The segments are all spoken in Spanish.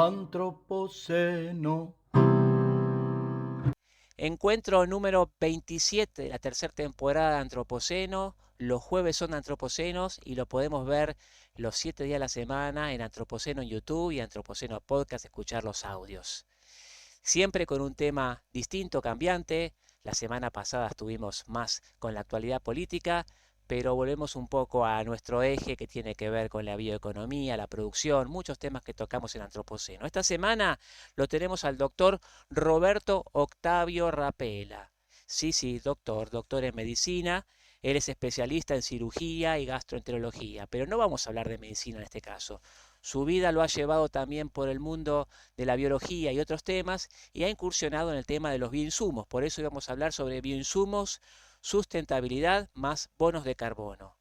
Antropoceno. Encuentro número 27 de la tercera temporada de Antropoceno. Los jueves son antropocenos y lo podemos ver los 7 días de la semana en Antropoceno en YouTube y Antropoceno Podcast, escuchar los audios. Siempre con un tema distinto, cambiante. La semana pasada estuvimos más con la actualidad política, pero volvemos un poco a nuestro eje que tiene que ver con la bioeconomía, la producción, muchos temas que tocamos en Antropoceno. Esta semana lo tenemos al doctor Roberto Octavio Rapela. Sí, doctor en medicina. Él es especialista en cirugía y gastroenterología, pero no vamos a hablar de medicina en este caso. Su vida lo ha llevado también por el mundo de la biología y otros temas y ha incursionado en el tema de los bioinsumos. Por eso íbamos a hablar sobre bioinsumos, sustentabilidad más bonos de carbono.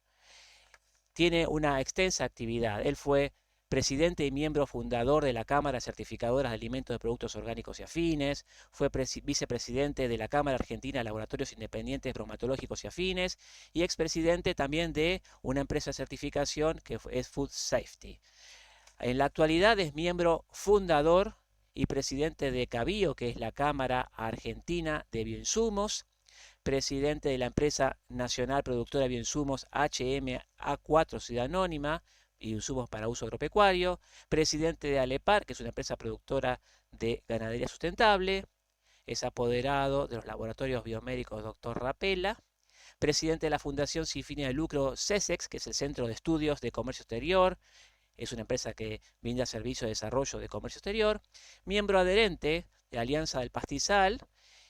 Tiene una extensa actividad. Él fue presidente y miembro fundador de la Cámara Certificadora de Alimentos de Productos Orgánicos y Afines, fue vicepresidente de la Cámara Argentina de Laboratorios Independientes Bromatológicos y Afines y expresidente también de una empresa de certificación que es Food Safety. En la actualidad es miembro fundador y presidente de CABIO, que es la Cámara Argentina de Bioinsumos, presidente de la empresa nacional productora de bioinsumos HMA4 Ciudad Anónima y insumos para uso agropecuario, presidente de Alepar, que es una empresa productora de ganadería sustentable, es apoderado de los laboratorios biomédicos Dr. Rapela, presidente de la Fundación Sin Fines de Lucro CESEX, que es el Centro de Estudios de Comercio Exterior, es una empresa que brinda servicio de desarrollo de comercio exterior, miembro adherente de Alianza del Pastizal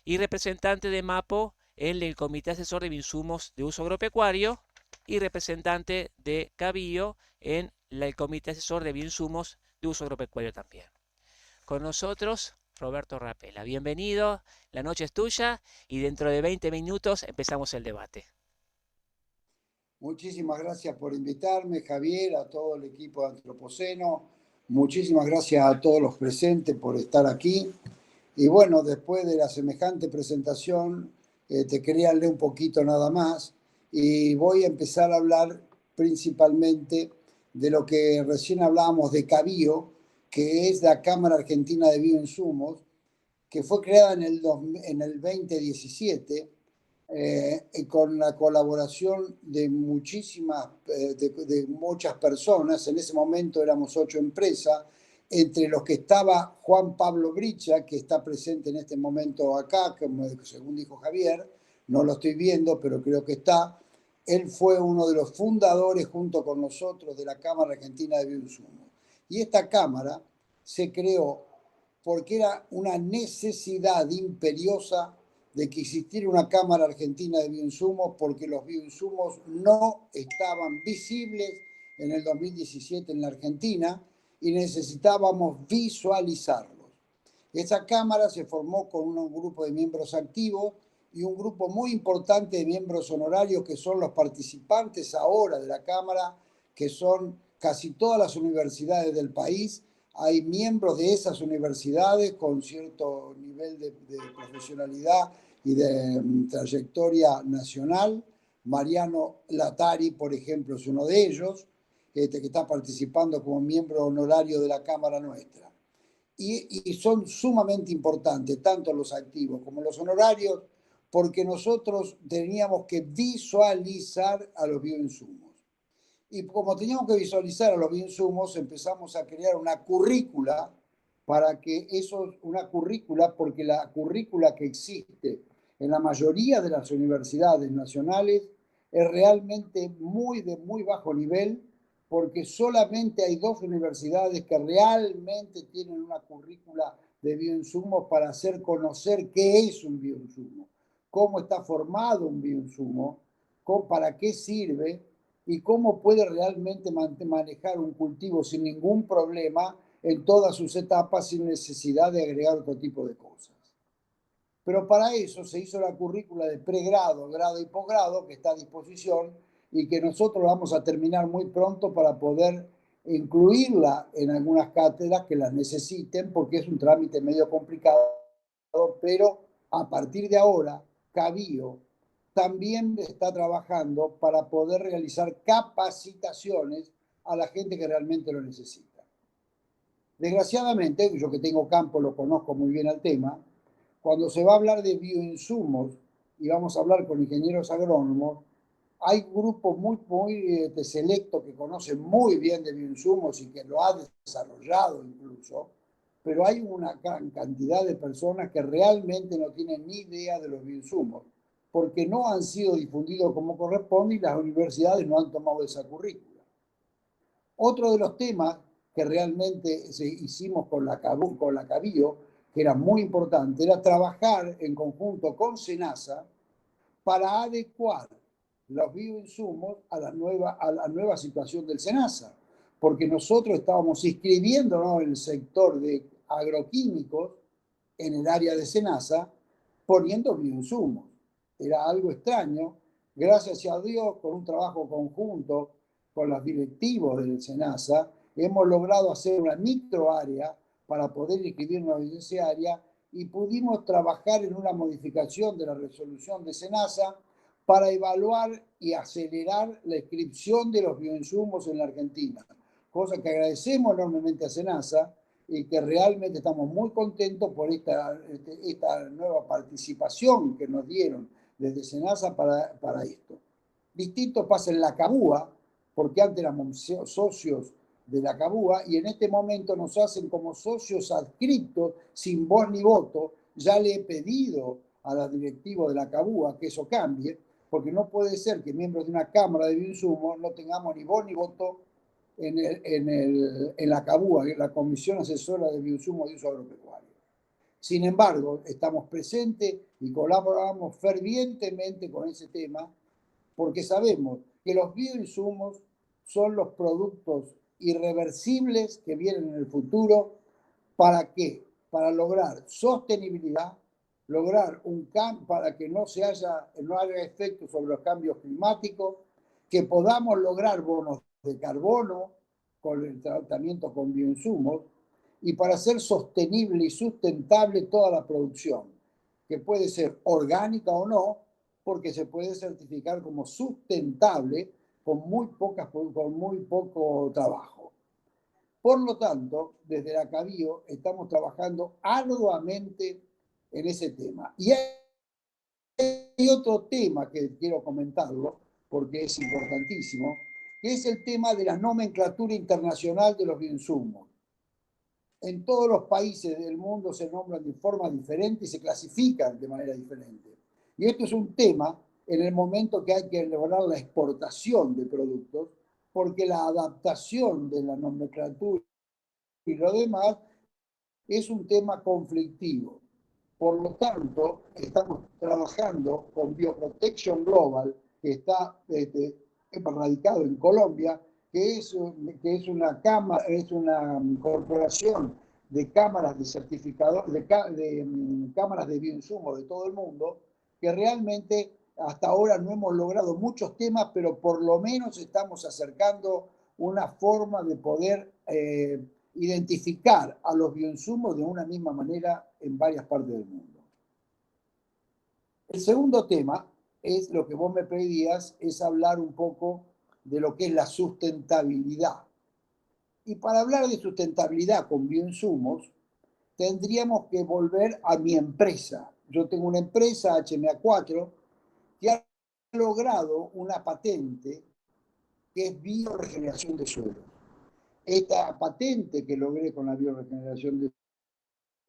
y representante de MAPO en el Comité Asesor de Insumos de Uso Agropecuario y representante de CABIO en el Comité Asesor de Bioinsumos de Uso Agropecuario también. Con nosotros, Roberto Rapela. Bienvenido, la noche es tuya y dentro de 20 minutos empezamos el debate. Muchísimas gracias por invitarme, Javier, a todo el equipo de Antropoceno. Muchísimas gracias a todos los presentes por estar aquí. Y bueno, después de la semejante presentación, te quería leer un poquito nada más. Y voy a empezar a hablar principalmente de lo que recién hablábamos de CABIO, que es la Cámara Argentina de Bioinsumos, que fue creada en el 2017 con la colaboración de muchas personas. En ese momento éramos 8 empresas, entre los que estaba Juan Pablo Bricha, que está presente en este momento acá, como según dijo Javier, no lo estoy viendo, pero creo que está. Él fue uno de los fundadores, junto con nosotros, de la Cámara Argentina de Bioinsumos. Y esta Cámara se creó porque era una necesidad imperiosa de que existiera una Cámara Argentina de Bioinsumos, porque los bioinsumos no estaban visibles en el 2017 en la Argentina y necesitábamos visualizarlos. Esa Cámara se formó con un grupo de miembros activos y un grupo muy importante de miembros honorarios, que son los participantes ahora de la Cámara, que son casi todas las universidades del país. Hay miembros de esas universidades con cierto nivel de profesionalidad y de trayectoria nacional. Mariano Latari, por ejemplo, es uno de ellos, que está participando como miembro honorario de la Cámara nuestra. Y son sumamente importantes, tanto los activos como los honorarios, porque nosotros teníamos que visualizar a los bioinsumos. Y como teníamos que visualizar a los bioinsumos, empezamos a crear una currícula para que eso, una currícula, porque la currícula que existe en la mayoría de las universidades nacionales es realmente de muy bajo nivel, porque solamente hay 2 universidades que realmente tienen una currícula de bioinsumos para hacer conocer qué es un bioinsumo, cómo está formado un bioinsumo, para qué sirve y cómo puede realmente manejar un cultivo sin ningún problema en todas sus etapas, sin necesidad de agregar otro tipo de cosas. Pero para eso se hizo la currícula de pregrado, grado y posgrado, que está a disposición y que nosotros vamos a terminar muy pronto para poder incluirla en algunas cátedras que las necesiten, porque es un trámite medio complicado, pero a partir de ahora, CABIO también está trabajando para poder realizar capacitaciones a la gente que realmente lo necesita. Desgraciadamente, yo que tengo campo lo conozco muy bien al tema, cuando se va a hablar de bioinsumos y vamos a hablar con ingenieros agrónomos, hay grupos muy selectos que conocen muy bien de bioinsumos y que lo han desarrollado incluso, pero hay una cantidad de personas que realmente no tienen ni idea de los bioinsumos, porque no han sido difundidos como corresponde y las universidades no han tomado esa currícula. Otro de los temas que realmente hicimos con la CABIO, que era muy importante, era trabajar en conjunto con SENASA para adecuar los bioinsumos a la nueva situación del SENASA, porque nosotros estábamos inscribiéndonos en el sector de agroquímicos en el área de SENASA poniendo bioinsumos. Era algo extraño. Gracias a Dios, con un trabajo conjunto con los directivos del SENASA, hemos logrado hacer una microárea para poder inscribirnos en ese área y pudimos trabajar en una modificación de la resolución de SENASA para evaluar y acelerar la inscripción de los bioinsumos en la Argentina, cosa que agradecemos enormemente a SENASA y que realmente estamos muy contentos por esta nueva participación que nos dieron desde SENASA para esto. Distinto pasa en la CABUA, porque antes éramos socios de la CABUA y en este momento nos hacen como socios adscritos sin voz ni voto. Ya le he pedido a los directivos de la CABUA que eso cambie, porque no puede ser que miembros de una Cámara de Bioinsumos no tengamos ni voz ni voto en la CABUA, en la Comisión Asesora de Bioinsumos de Uso Agropecuario. Sin embargo, estamos presentes y colaboramos fervientemente con ese tema porque sabemos que los bioinsumos son los productos irreversibles que vienen en el futuro. ¿Para qué? Para lograr sostenibilidad, lograr para que no haya efectos sobre los cambios climáticos, que podamos lograr bonos de carbono con el tratamiento con bioinsumos y para hacer sostenible y sustentable toda la producción, que puede ser orgánica o no, porque se puede certificar como sustentable con muy poco trabajo. Por lo tanto, desde la CABIO estamos trabajando arduamente en ese tema. Y hay otro tema que quiero comentarlo, porque es importantísimo, que es el tema de la nomenclatura internacional de los bioinsumos. En todos los países del mundo se nombran de forma diferente y se clasifican de manera diferente. Y esto es un tema en el momento que hay que lograr la exportación de productos, porque la adaptación de la nomenclatura y lo demás es un tema conflictivo. Por lo tanto, estamos trabajando con Bioprotection Global, que está radicado en Colombia, que es una corporación de cámaras de certificador, de cámaras de bioinsumos de todo el mundo, que realmente hasta ahora no hemos logrado muchos temas, pero por lo menos estamos acercando una forma de poder identificar a los bioinsumos de una misma manera en varias partes del mundo. El segundo tema es lo que vos me pedías, es hablar un poco de lo que es la sustentabilidad. Y para hablar de sustentabilidad con bioinsumos, tendríamos que volver a mi empresa. Yo tengo una empresa, HMA4, que ha logrado una patente que es bioregeneración de suelos. Esta patente que logré con la bioregeneración de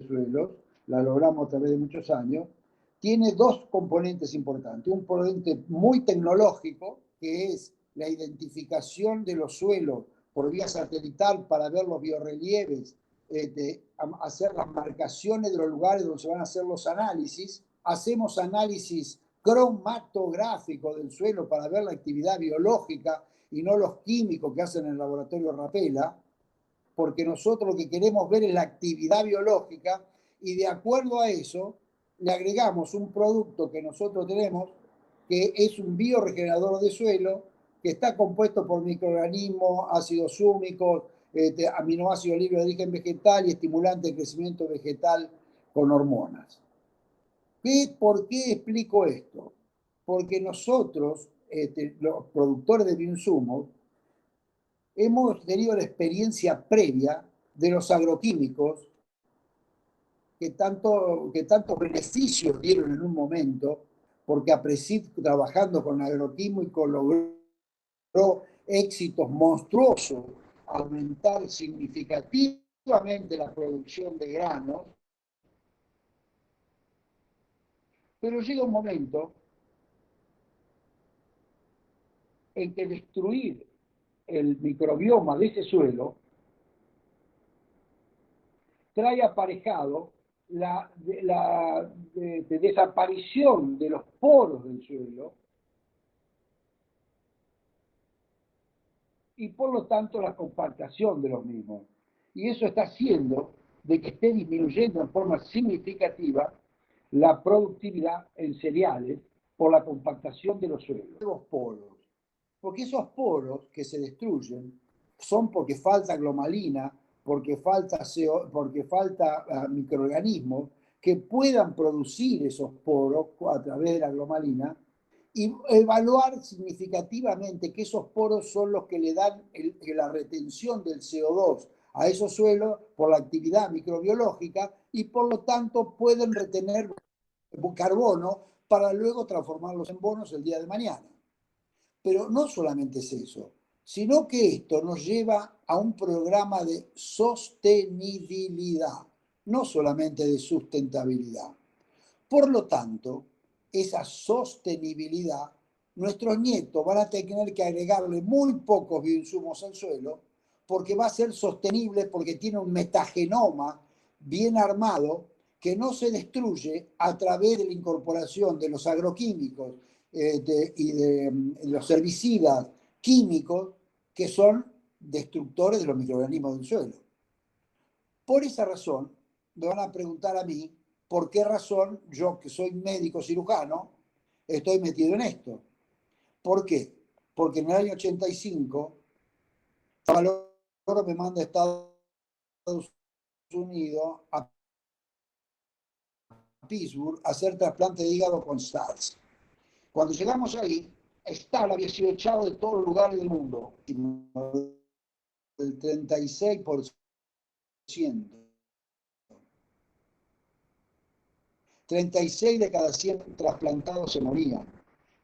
suelos, la logramos a través de muchos años, tiene dos componentes importantes. Un componente muy tecnológico, que es la identificación de los suelos por vía satelital para ver los biorrelieves, hacer las marcaciones de los lugares donde se van a hacer los análisis. Hacemos análisis cromatográfico del suelo para ver la actividad biológica y no los químicos que hacen en el laboratorio Rapela, porque nosotros lo que queremos ver es la actividad biológica y de acuerdo a eso le agregamos un producto que nosotros tenemos que es un bioregenerador de suelo que está compuesto por microorganismos, ácidos húmicos, aminoácidos libres de origen vegetal y estimulantes de crecimiento vegetal con hormonas. ¿Por qué explico esto? Porque nosotros, los productores de bioinsumos, hemos tenido la experiencia previa de los agroquímicos que tantos beneficios dieron en un momento, porque APRESID, trabajando con agroquímicos, logró éxitos monstruosos, aumentar significativamente la producción de granos, pero llega un momento en que destruir el microbioma de ese suelo trae aparejado la desaparición de los poros del suelo y por lo tanto la compactación de los mismos. Y eso está haciendo de que esté disminuyendo en forma significativa la productividad en cereales por la compactación de los suelos. Los poros, porque esos poros que se destruyen son porque falta glomalina, porque falta microorganismos que puedan producir esos poros a través de la glomalina, y evaluar significativamente que esos poros son los que le dan la retención del CO2 a esos suelos por la actividad microbiológica y por lo tanto pueden retener carbono para luego transformarlos en bonos el día de mañana. Pero no solamente es eso, sino que esto nos lleva a un programa de sostenibilidad, no solamente de sustentabilidad. Por lo tanto, esa sostenibilidad, nuestros nietos van a tener que agregarle muy pocos bioinsumos al suelo, porque va a ser sostenible, porque tiene un metagenoma bien armado que no se destruye a través de la incorporación de los agroquímicos y de los herbicidas químicos que son destructores de los microorganismos del suelo. Por esa razón, me van a preguntar a mí por qué razón yo, que soy médico cirujano, estoy metido en esto. ¿Por qué? Porque en el año 85, Valoro me manda a Estados Unidos, a Pittsburgh, a hacer trasplante de hígado con SARS. Cuando llegamos ahí, Stahl había sido echado de todos los lugares del mundo, del 36%. 36 de cada 100 trasplantados se morían.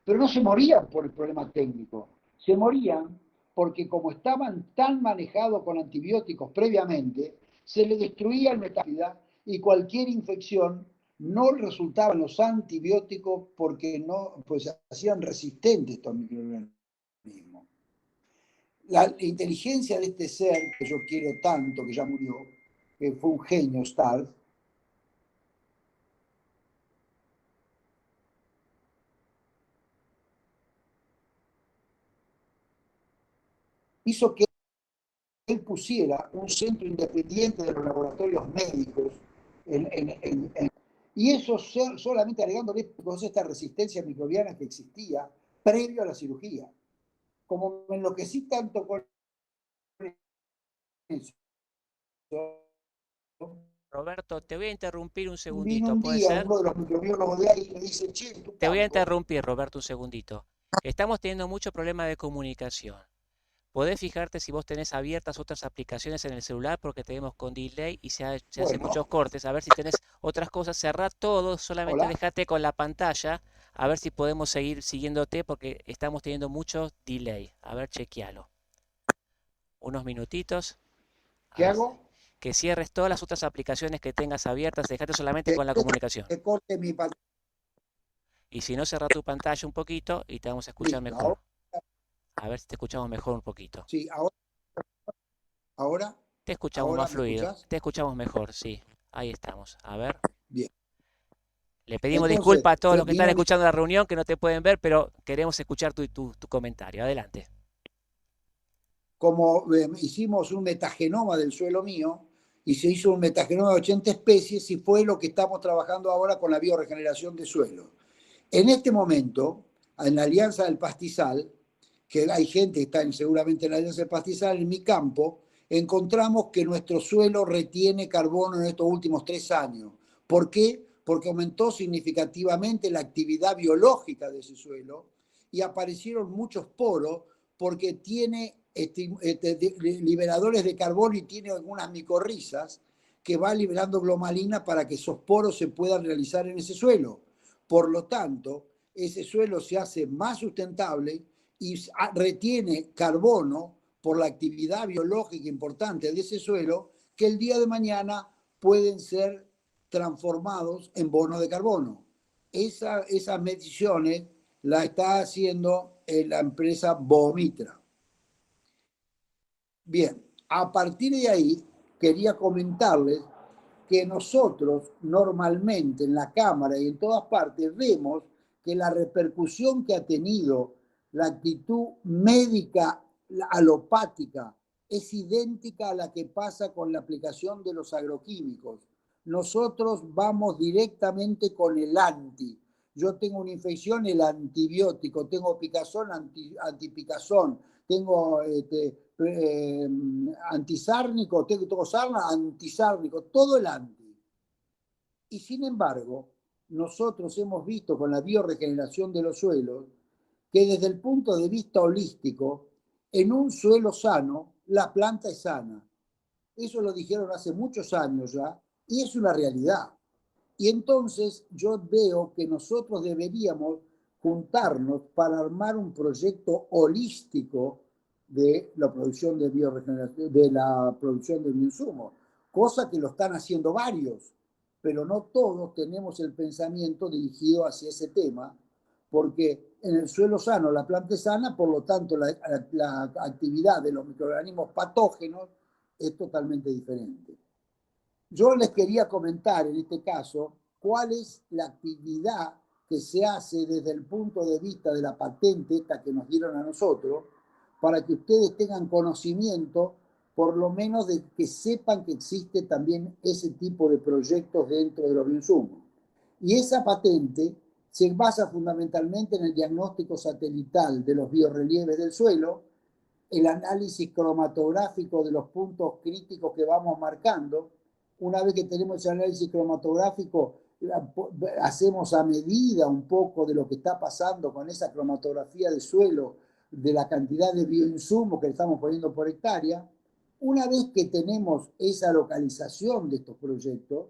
Pero no se morían por el problema técnico, se morían porque como estaban tan manejados con antibióticos previamente, se les destruía el metástasis y cualquier infección no resultaban los antibióticos porque no, pues hacían resistentes estos microorganismos. La inteligencia de este ser que yo quiero tanto, que ya murió, que fue un genio, Stark, hizo que él pusiera un centro independiente de los laboratorios médicos y eso solamente agregándole esta resistencia microbiana que existía previo a la cirugía. Como me enloquecí tanto con eso, Roberto, te voy a interrumpir un vino segundito, un ¿puede día ser? uno de los microbiólogos de ahí y me dice, che, en tu Te voy a campo. interrumpir, Roberto, un segundito. Estamos teniendo mucho problema de comunicación. Podés fijarte si vos tenés abiertas otras aplicaciones en el celular porque tenemos con delay y se hacen Bueno, muchos cortes. A ver si tenés otras cosas. Cerrá todo, solamente hola. dejate con la pantalla. A ver si podemos seguir siguiéndote porque estamos teniendo mucho delay. A ver, chequealo. Unos minutitos. ¿Qué A ver, hago? que cierres todas las otras aplicaciones que tengas abiertas. Dejate solamente Que, con la comunicación. que corte mi pantalla. Y si no, cerrá tu pantalla un poquito y te vamos a escuchar Listo, ahora mejor. A ver si te escuchamos mejor un poquito. sí, ahora, Te escuchamos ahora más ¿me fluido. escuchás? Te escuchamos mejor, sí. Ahí estamos. A ver. Bien. Le pedimos Entonces, disculpas a todos los que están vino escuchando la reunión que no te pueden ver, pero queremos escuchar tu comentario. Adelante. como hicimos un metagenoma del suelo mío, y se hizo un metagenoma de 80 especies, y fue lo que estamos trabajando ahora con la bioregeneración de suelo. En este momento, en la Alianza del Pastizal, que hay gente que está seguramente en la Alianza del Pastizal, en mi campo, encontramos que nuestro suelo retiene carbono en estos últimos 3 años. ¿Por qué? Porque aumentó significativamente la actividad biológica de ese suelo y aparecieron muchos poros porque tiene liberadores de carbono y tiene algunas micorrizas que va liberando glomalina para que esos poros se puedan realizar en ese suelo. Por lo tanto, ese suelo se hace más sustentable y retiene carbono por la actividad biológica importante de ese suelo, que el día de mañana pueden ser transformados en bonos de carbono. Esas mediciones las está haciendo la empresa Bomitra. Bien, a partir de ahí quería comentarles que nosotros normalmente en la Cámara y en todas partes vemos que la repercusión que ha tenido la actitud médica alopática es idéntica a la que pasa con la aplicación de los agroquímicos. Nosotros vamos directamente con el anti. Yo tengo una infección, el antibiótico, tengo picazón, antipicazón, tengo antisárnico, tengo sarna, antisárnico, todo el anti. Y sin embargo, nosotros hemos visto con la bioregeneración de los suelos que desde el punto de vista holístico, en un suelo sano, la planta es sana. Eso lo dijeron hace muchos años ya y es una realidad. Y entonces yo veo que nosotros deberíamos juntarnos para armar un proyecto holístico de la producción de bioregeneración, de la producción de bioinsumos, cosa que lo están haciendo varios, pero no todos tenemos el pensamiento dirigido hacia ese tema, porque en el suelo sano la planta es sana, por lo tanto la actividad de los microorganismos patógenos es totalmente diferente. Yo les quería comentar en este caso cuál es la actividad que se hace desde el punto de vista de la patente esta que nos dieron a nosotros, para que ustedes tengan conocimiento, por lo menos de que sepan que existe también ese tipo de proyectos dentro de los bioinsumos. Y esa patente se basa fundamentalmente en el diagnóstico satelital de los biorrelieves del suelo, el análisis cromatográfico de los puntos críticos que vamos marcando. Una vez que tenemos ese análisis cromatográfico, hacemos a medida un poco de lo que está pasando con esa cromatografía de suelo, de la cantidad de bioinsumos que estamos poniendo por hectárea. Una vez que tenemos esa localización de estos proyectos,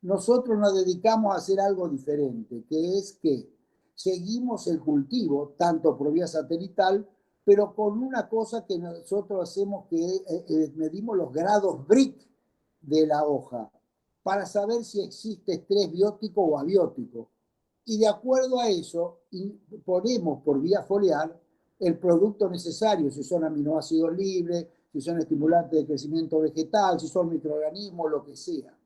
nosotros nos dedicamos a hacer algo diferente, que es que seguimos el cultivo, tanto por vía satelital, pero con una cosa que nosotros hacemos, que medimos los grados BRIC de la hoja para saber si existe estrés biótico o abiótico. Y de acuerdo a eso, ponemos por vía foliar el producto necesario, si son aminoácidos libres, si son estimulantes de crecimiento vegetal, si son microorganismos, lo que sea.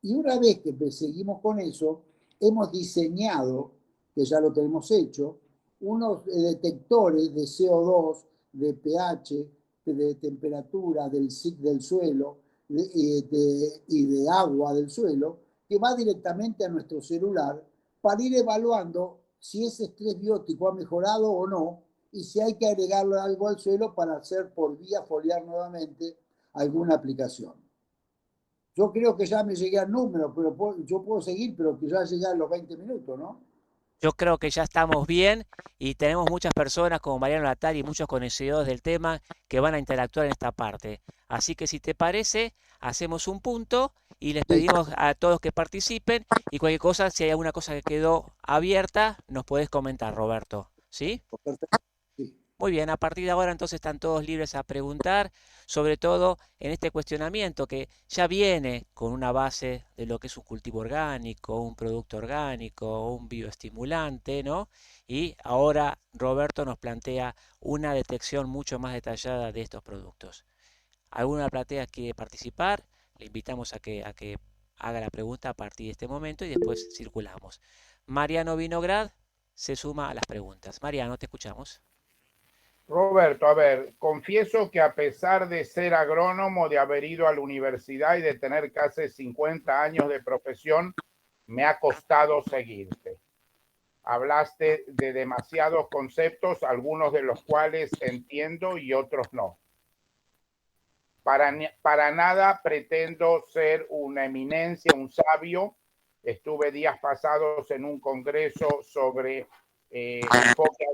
Y una vez que seguimos con eso, hemos diseñado, que ya lo tenemos hecho, unos detectores de CO2, de pH, de temperatura del suelo y de agua del suelo, que va directamente a nuestro celular para ir evaluando si ese estrés biótico ha mejorado o no y si hay que agregarle algo al suelo para hacer por vía foliar nuevamente alguna aplicación. Yo creo que ya me llegué al número, pero yo puedo seguir, pero que ya llegué a los 20 minutos, ¿no? Yo creo que ya estamos bien y tenemos muchas personas como Mariano Latari y muchos conocedores del tema que van a interactuar en esta parte. Así que si te parece, hacemos un punto y les Sí, pedimos a todos que participen y cualquier cosa, si hay alguna cosa que quedó abierta, nos puedes comentar, Roberto. ¿Sí? perfecto. Sí. Muy bien, a partir de ahora entonces están todos libres a preguntar, sobre todo en este cuestionamiento que ya viene con una base de lo que es un cultivo orgánico, un producto orgánico, un bioestimulante, ¿no? Y ahora Roberto nos plantea una detección mucho más detallada de estos productos. ¿Alguna platea quiere participar? Le invitamos a que haga la pregunta a partir de este momento y después circulamos. Mariano Vinograd se suma a las preguntas. Mariano, te escuchamos. Roberto, a ver, confieso que a pesar de ser agrónomo, de haber ido a la universidad y de tener casi 50 años de profesión, me ha costado seguirte. Hablaste de demasiados conceptos, algunos de los cuales entiendo y otros no. Para nada pretendo ser una eminencia, un sabio. Estuve días pasados en un congreso sobre enfoque.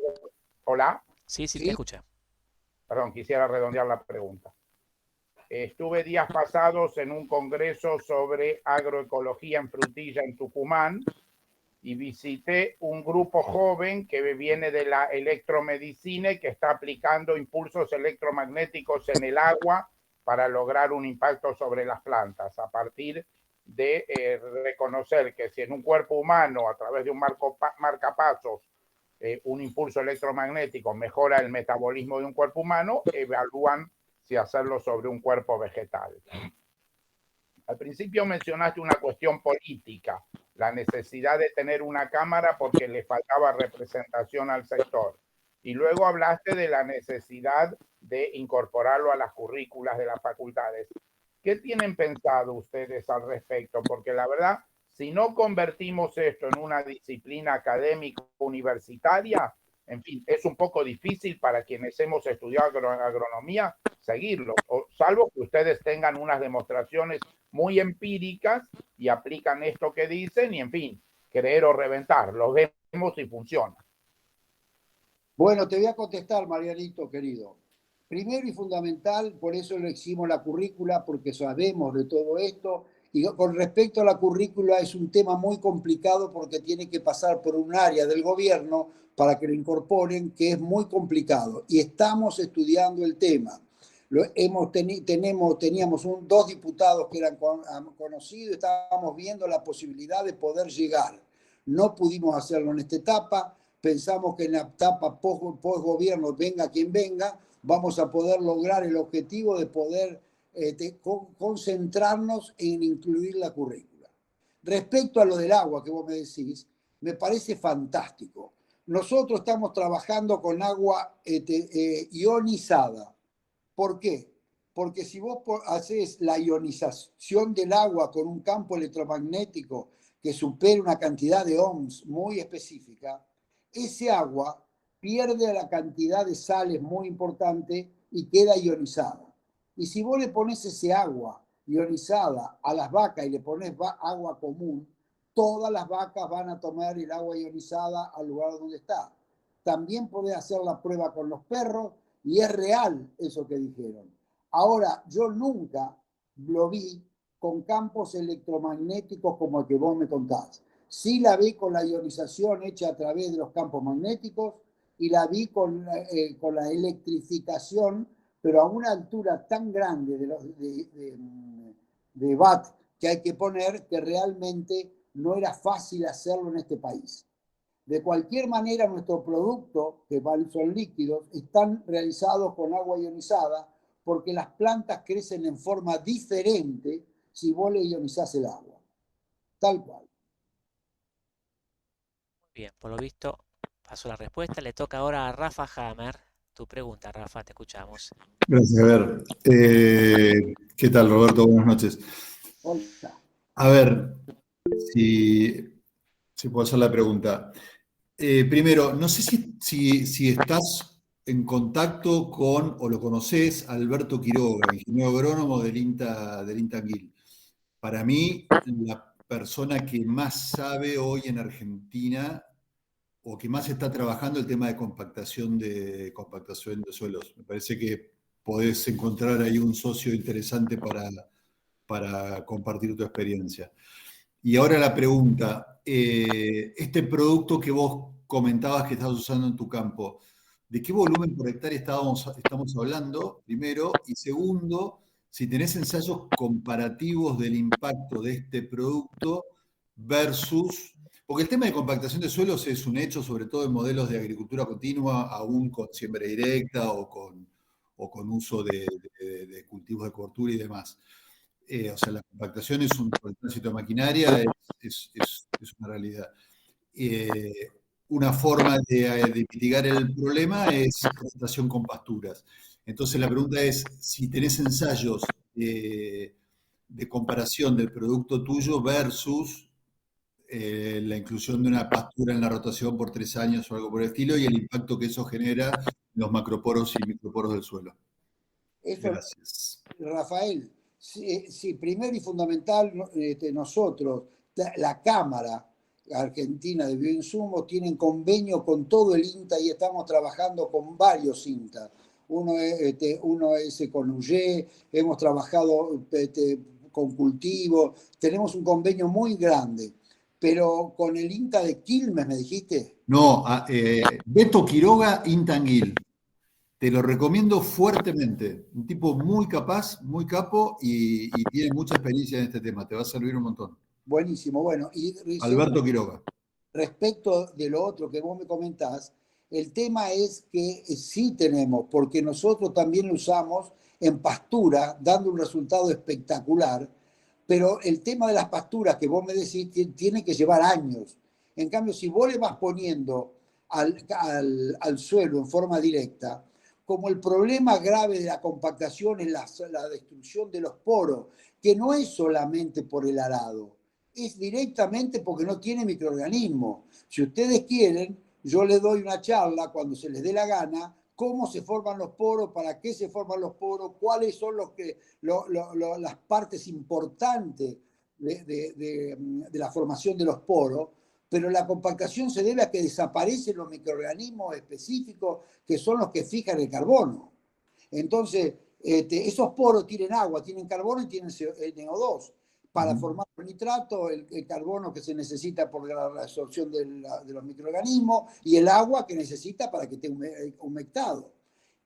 Hola. Sí, sí, te Sí, escucha. Perdón, quisiera redondear la pregunta. Estuve días pasados en un congreso sobre agroecología en frutilla en Tucumán y visité un grupo joven que viene de la electromedicina y que está aplicando impulsos electromagnéticos en el agua para lograr un impacto sobre las plantas a partir de reconocer que si en un cuerpo humano a través de un marcapasos un impulso electromagnético mejora el metabolismo de un cuerpo humano, evalúan si hacerlo sobre un cuerpo vegetal. Al principio mencionaste una cuestión política, la necesidad de tener una cámara porque le faltaba representación al sector. Y luego hablaste de la necesidad de incorporarlo a las currículas de las facultades. ¿Qué tienen pensado ustedes al respecto? Porque la verdad, si no convertimos esto en una disciplina académica universitaria, en fin, es un poco difícil para quienes hemos estudiado agronomía seguirlo, salvo que ustedes tengan unas demostraciones muy empíricas y aplican esto que dicen y, en fin, creer o reventar. Lo vemos y funciona. Bueno, te voy a contestar, Marianito, querido. Primero y fundamental, por eso le hicimos la currícula, porque sabemos de todo esto. Y con respecto a la currícula, es un tema muy complicado porque tiene que pasar por un área del gobierno para que lo incorporen, que es muy complicado. Y estamos estudiando el tema. Teníamos dos diputados que eran conocidos, estábamos viendo la posibilidad de poder llegar. No pudimos hacerlo en esta etapa. Pensamos que en la etapa post-gobierno, venga quien venga, vamos a poder lograr el objetivo de poder concentrarnos en incluir la currícula. Respecto a lo del agua que vos me decís, me parece fantástico. Nosotros estamos trabajando con agua ionizada. ¿Por qué? Porque si vos haces la ionización del agua con un campo electromagnético que supere una cantidad de ohms muy específica, ese agua pierde la cantidad de sales muy importante y queda ionizada. Y si vos le pones ese agua ionizada a las vacas y le pones agua común, todas las vacas van a tomar el agua ionizada al lugar donde está. También podés hacer la prueba con los perros y es real eso que dijeron. Ahora, yo nunca lo vi con campos electromagnéticos como el que vos me contás. Sí la vi con la ionización hecha a través de los campos magnéticos y la vi con la electrificación, pero a una altura tan grande de watt que hay que poner que realmente no era fácil hacerlo en este país. De cualquier manera, nuestros productos, que son líquidos, están realizados con agua ionizada porque las plantas crecen en forma diferente si vos le ionizás el agua. Tal cual. Bien, por lo visto pasó la respuesta. Le toca ahora a Rafa Hammer. Tu pregunta, Rafa, te escuchamos. Gracias, a ver. ¿Qué tal, Roberto? Buenas noches. Hola. A ver, si puedo hacer la pregunta. Primero, no sé si estás en contacto con, o lo conoces, Alberto Quiroga, ingeniero agrónomo del INTA Anguil. Para mí, la persona que más sabe hoy en Argentina o que más está trabajando el tema de compactación de suelos. Me parece que podés encontrar ahí un socio interesante para compartir tu experiencia. Y ahora la pregunta, este producto que vos comentabas que estabas usando en tu campo, ¿de qué volumen por hectárea estamos hablando, primero? Y segundo, si tenés ensayos comparativos del impacto de este producto versus... Porque el tema de compactación de suelos es un hecho, sobre todo en modelos de agricultura continua, aún con siembra directa o con uso de cultivos de cobertura y demás. O sea, la compactación es por el tránsito de maquinaria, es una realidad. Una forma de mitigar el problema es compactación con pasturas. Entonces la pregunta es, si tenés ensayos de comparación del producto tuyo versus la inclusión de una pastura en la rotación por 3 años o algo por el estilo y el impacto que eso genera en los macroporos y microporos del suelo. Eso, gracias. Rafael, sí, primero y fundamental, nosotros, la Cámara Argentina de Bioinsumos, tienen convenio con todo el INTA y estamos trabajando con varios INTA. uno es con UYE, hemos trabajado con cultivo, tenemos un convenio muy grande, pero con el INTA de Quilmes, ¿me dijiste? No, Beto Quiroga Intanguil. Te lo recomiendo fuertemente. Un tipo muy capaz, muy capo y tiene mucha experiencia en este tema. Te va a servir un montón. Buenísimo, bueno, y Alberto Quiroga. respecto de lo otro que vos me comentás, el tema es que sí tenemos, porque nosotros también lo usamos en pastura, dando un resultado espectacular, pero el tema de las pasturas que vos me decís tiene que llevar años. En cambio, si vos le vas poniendo al suelo en forma directa, como el problema grave de la compactación es la destrucción de los poros, que no es solamente por el arado, es directamente porque no tiene microorganismos. Si ustedes quieren, yo les doy una charla cuando se les dé la gana, cómo se forman los poros, para qué se forman los poros, cuáles son las partes importantes de la formación de los poros, pero la compactación se debe a que desaparecen los microorganismos específicos que son los que fijan el carbono. Entonces, esos poros tienen agua, tienen carbono y tienen NO2 para formar el nitrato, el carbono que se necesita por la absorción de los microorganismos y el agua que necesita para que esté humectado.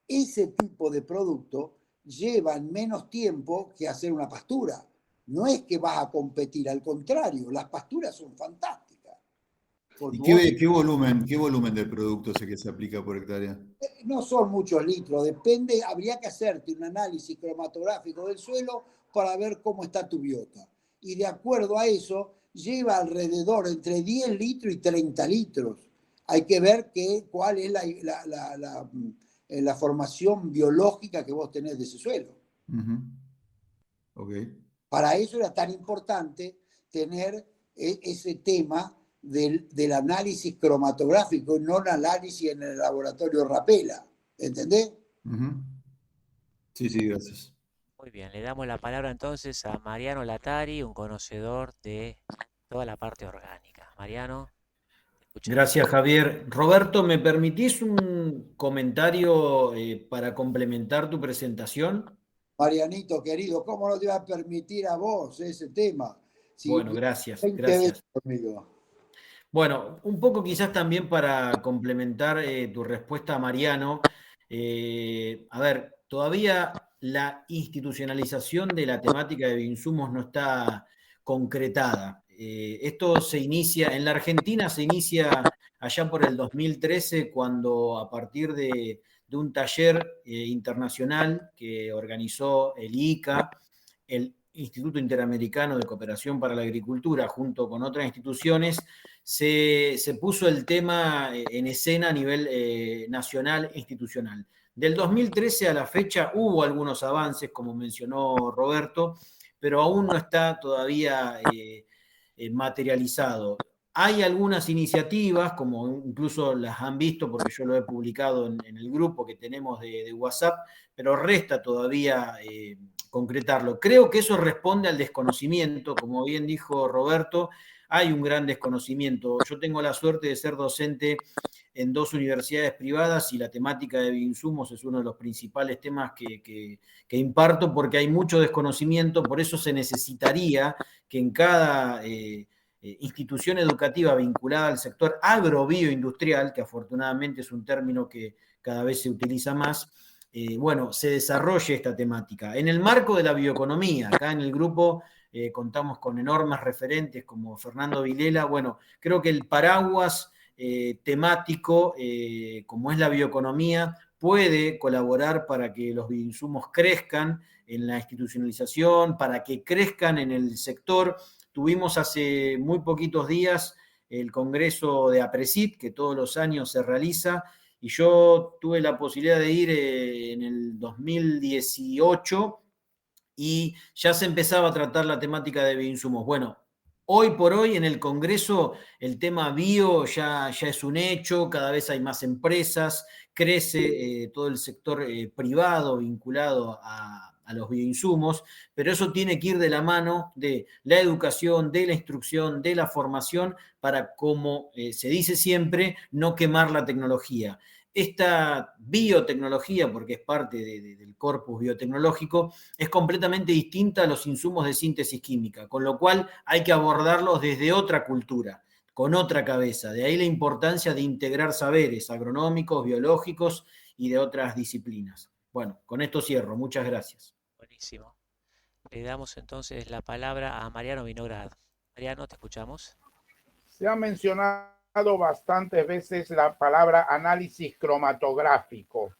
Ese tipo de producto lleva menos tiempo que hacer una pastura. No es que vas a competir, al contrario, las pasturas son fantásticas. ¿Y qué volumen del producto es el que se aplica por hectárea? No son muchos litros, depende, habría que hacerte un análisis cromatográfico del suelo para ver cómo está tu biota. Y de acuerdo a eso, lleva alrededor entre 10 litros y 30 litros. Hay que ver cuál es la formación biológica que vos tenés de ese suelo. Okay. Para eso era tan importante tener ese tema del análisis cromatográfico y no un análisis en el laboratorio Rapela. ¿Entendés? Sí, sí, gracias. Muy bien, le damos la palabra entonces a Mariano Latari, un conocedor de toda la parte orgánica. Mariano, te escuchamos. Gracias, Javier. Roberto, ¿me permitís un comentario para complementar tu presentación? Marianito, querido, ¿cómo no te va a permitir a vos ese tema? Si Bueno, gracias, 20 gracias. veces conmigo. Bueno, un poco quizás también para complementar tu respuesta a Mariano. A ver, todavía la institucionalización de la temática de bioinsumos no está concretada. Esto se inicia, en la Argentina se inicia allá por el 2013, cuando a partir de un taller internacional que organizó el ICA, el Instituto Interamericano de Cooperación para la Agricultura, junto con otras instituciones, se puso el tema en escena a nivel nacional e institucional. Del 2013 a la fecha hubo algunos avances, como mencionó Roberto, pero aún no está todavía materializado. Hay algunas iniciativas, como incluso las han visto, porque yo lo he publicado en el grupo que tenemos de WhatsApp, pero resta todavía concretarlo. Creo que eso responde al desconocimiento, como bien dijo Roberto, hay un gran desconocimiento. Yo tengo la suerte de ser docente en 2 universidades privadas y la temática de bioinsumos es uno de los principales temas que imparto, porque hay mucho desconocimiento, por eso se necesitaría que en cada institución educativa vinculada al sector agrobioindustrial, que afortunadamente es un término que cada vez se utiliza más, bueno, se desarrolle esta temática. En el marco de la bioeconomía, acá en el grupo contamos con enormes referentes como Fernando Vilela. Bueno, creo que el paraguas temático, como es la bioeconomía, puede colaborar para que los bioinsumos crezcan en la institucionalización, para que crezcan en el sector. Tuvimos hace muy poquitos días el Congreso de APRESID, que todos los años se realiza, y yo tuve la posibilidad de ir en el 2018 y ya se empezaba a tratar la temática de bioinsumos. Bueno, hoy por hoy en el Congreso el tema bio ya es un hecho, cada vez hay más empresas, crece todo el sector privado vinculado a los bioinsumos, pero eso tiene que ir de la mano de la educación, de la instrucción, de la formación, para, como se dice siempre, no quemar la tecnología. esta biotecnología, porque es parte del corpus biotecnológico, es completamente distinta a los insumos de síntesis química, con lo cual hay que abordarlos desde otra cultura, con otra cabeza. De ahí la importancia de integrar saberes agronómicos, biológicos y de otras disciplinas. Bueno, con esto cierro. Muchas gracias. Buenísimo. Le damos entonces la palabra a Mariano Vinograd. Mariano, te escuchamos. Se ha mencionado bastantes veces la palabra análisis cromatográfico.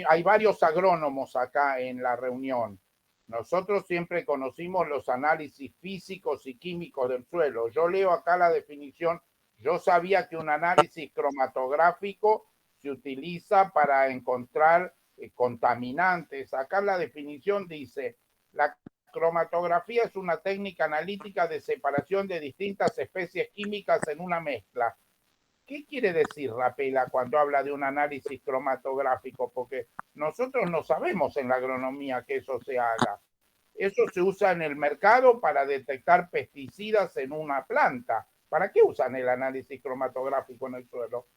Hay varios agrónomos acá en la reunión. Nosotros siempre conocimos los análisis físicos y químicos del suelo. Yo leo acá la definición. Yo sabía que un análisis cromatográfico se utiliza para encontrar contaminantes. Acá la definición dice: la cromatografía es una técnica analítica de separación de distintas especies químicas en una mezcla. ¿Qué quiere decir Rapela cuando habla de un análisis cromatográfico? Porque nosotros no sabemos en la agronomía que eso se haga. Eso se usa en el mercado para detectar pesticidas en una planta. ¿Para qué usan el análisis cromatográfico en el suelo?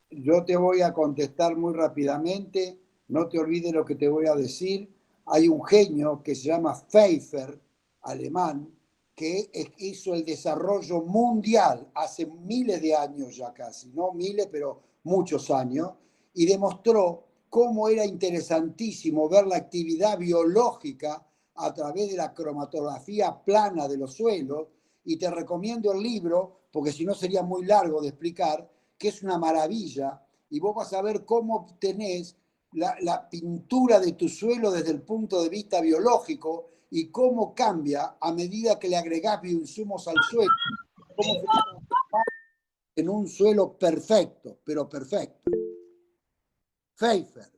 Yo te voy a contestar muy rápidamente. No te olvides lo que te voy a decir. Hay un genio que se llama Pfeiffer, alemán, que hizo el desarrollo mundial hace miles de años ya casi, no miles, pero muchos años, y demostró cómo era interesantísimo ver la actividad biológica a través de la cromatografía plana de los suelos, y te recomiendo el libro, porque si no sería muy largo de explicar, que es una maravilla, y vos vas a ver cómo obtenés la pintura de tu suelo desde el punto de vista biológico y cómo cambia a medida que le agregás bioinsumos al suelo, cómo se transforma en un suelo perfecto, pero perfecto. Pfeiffer.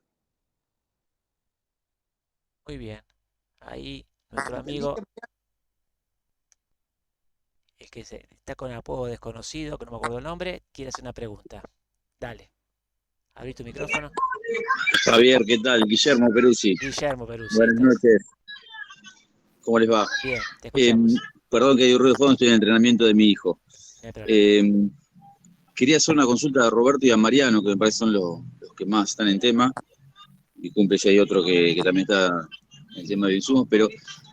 Muy bien. Ahí nuestro amigo, el que está con apodo desconocido, que no me acuerdo el nombre, quiere hacer una pregunta. Dale. Abrí tu micrófono. Javier, ¿qué tal? Guillermo Peruzzi. Guillermo Peruzzi. Buenas noches. ¿Cómo les va? Bien, te escuchamos. Perdón que hay ruido de fondo, estoy en el entrenamiento de mi hijo. No hay problema. Quería hacer una consulta a Roberto y a Mariano, que me parece son los que más están en tema. Y cumple si hay otro que también está en el tema de insumos, pero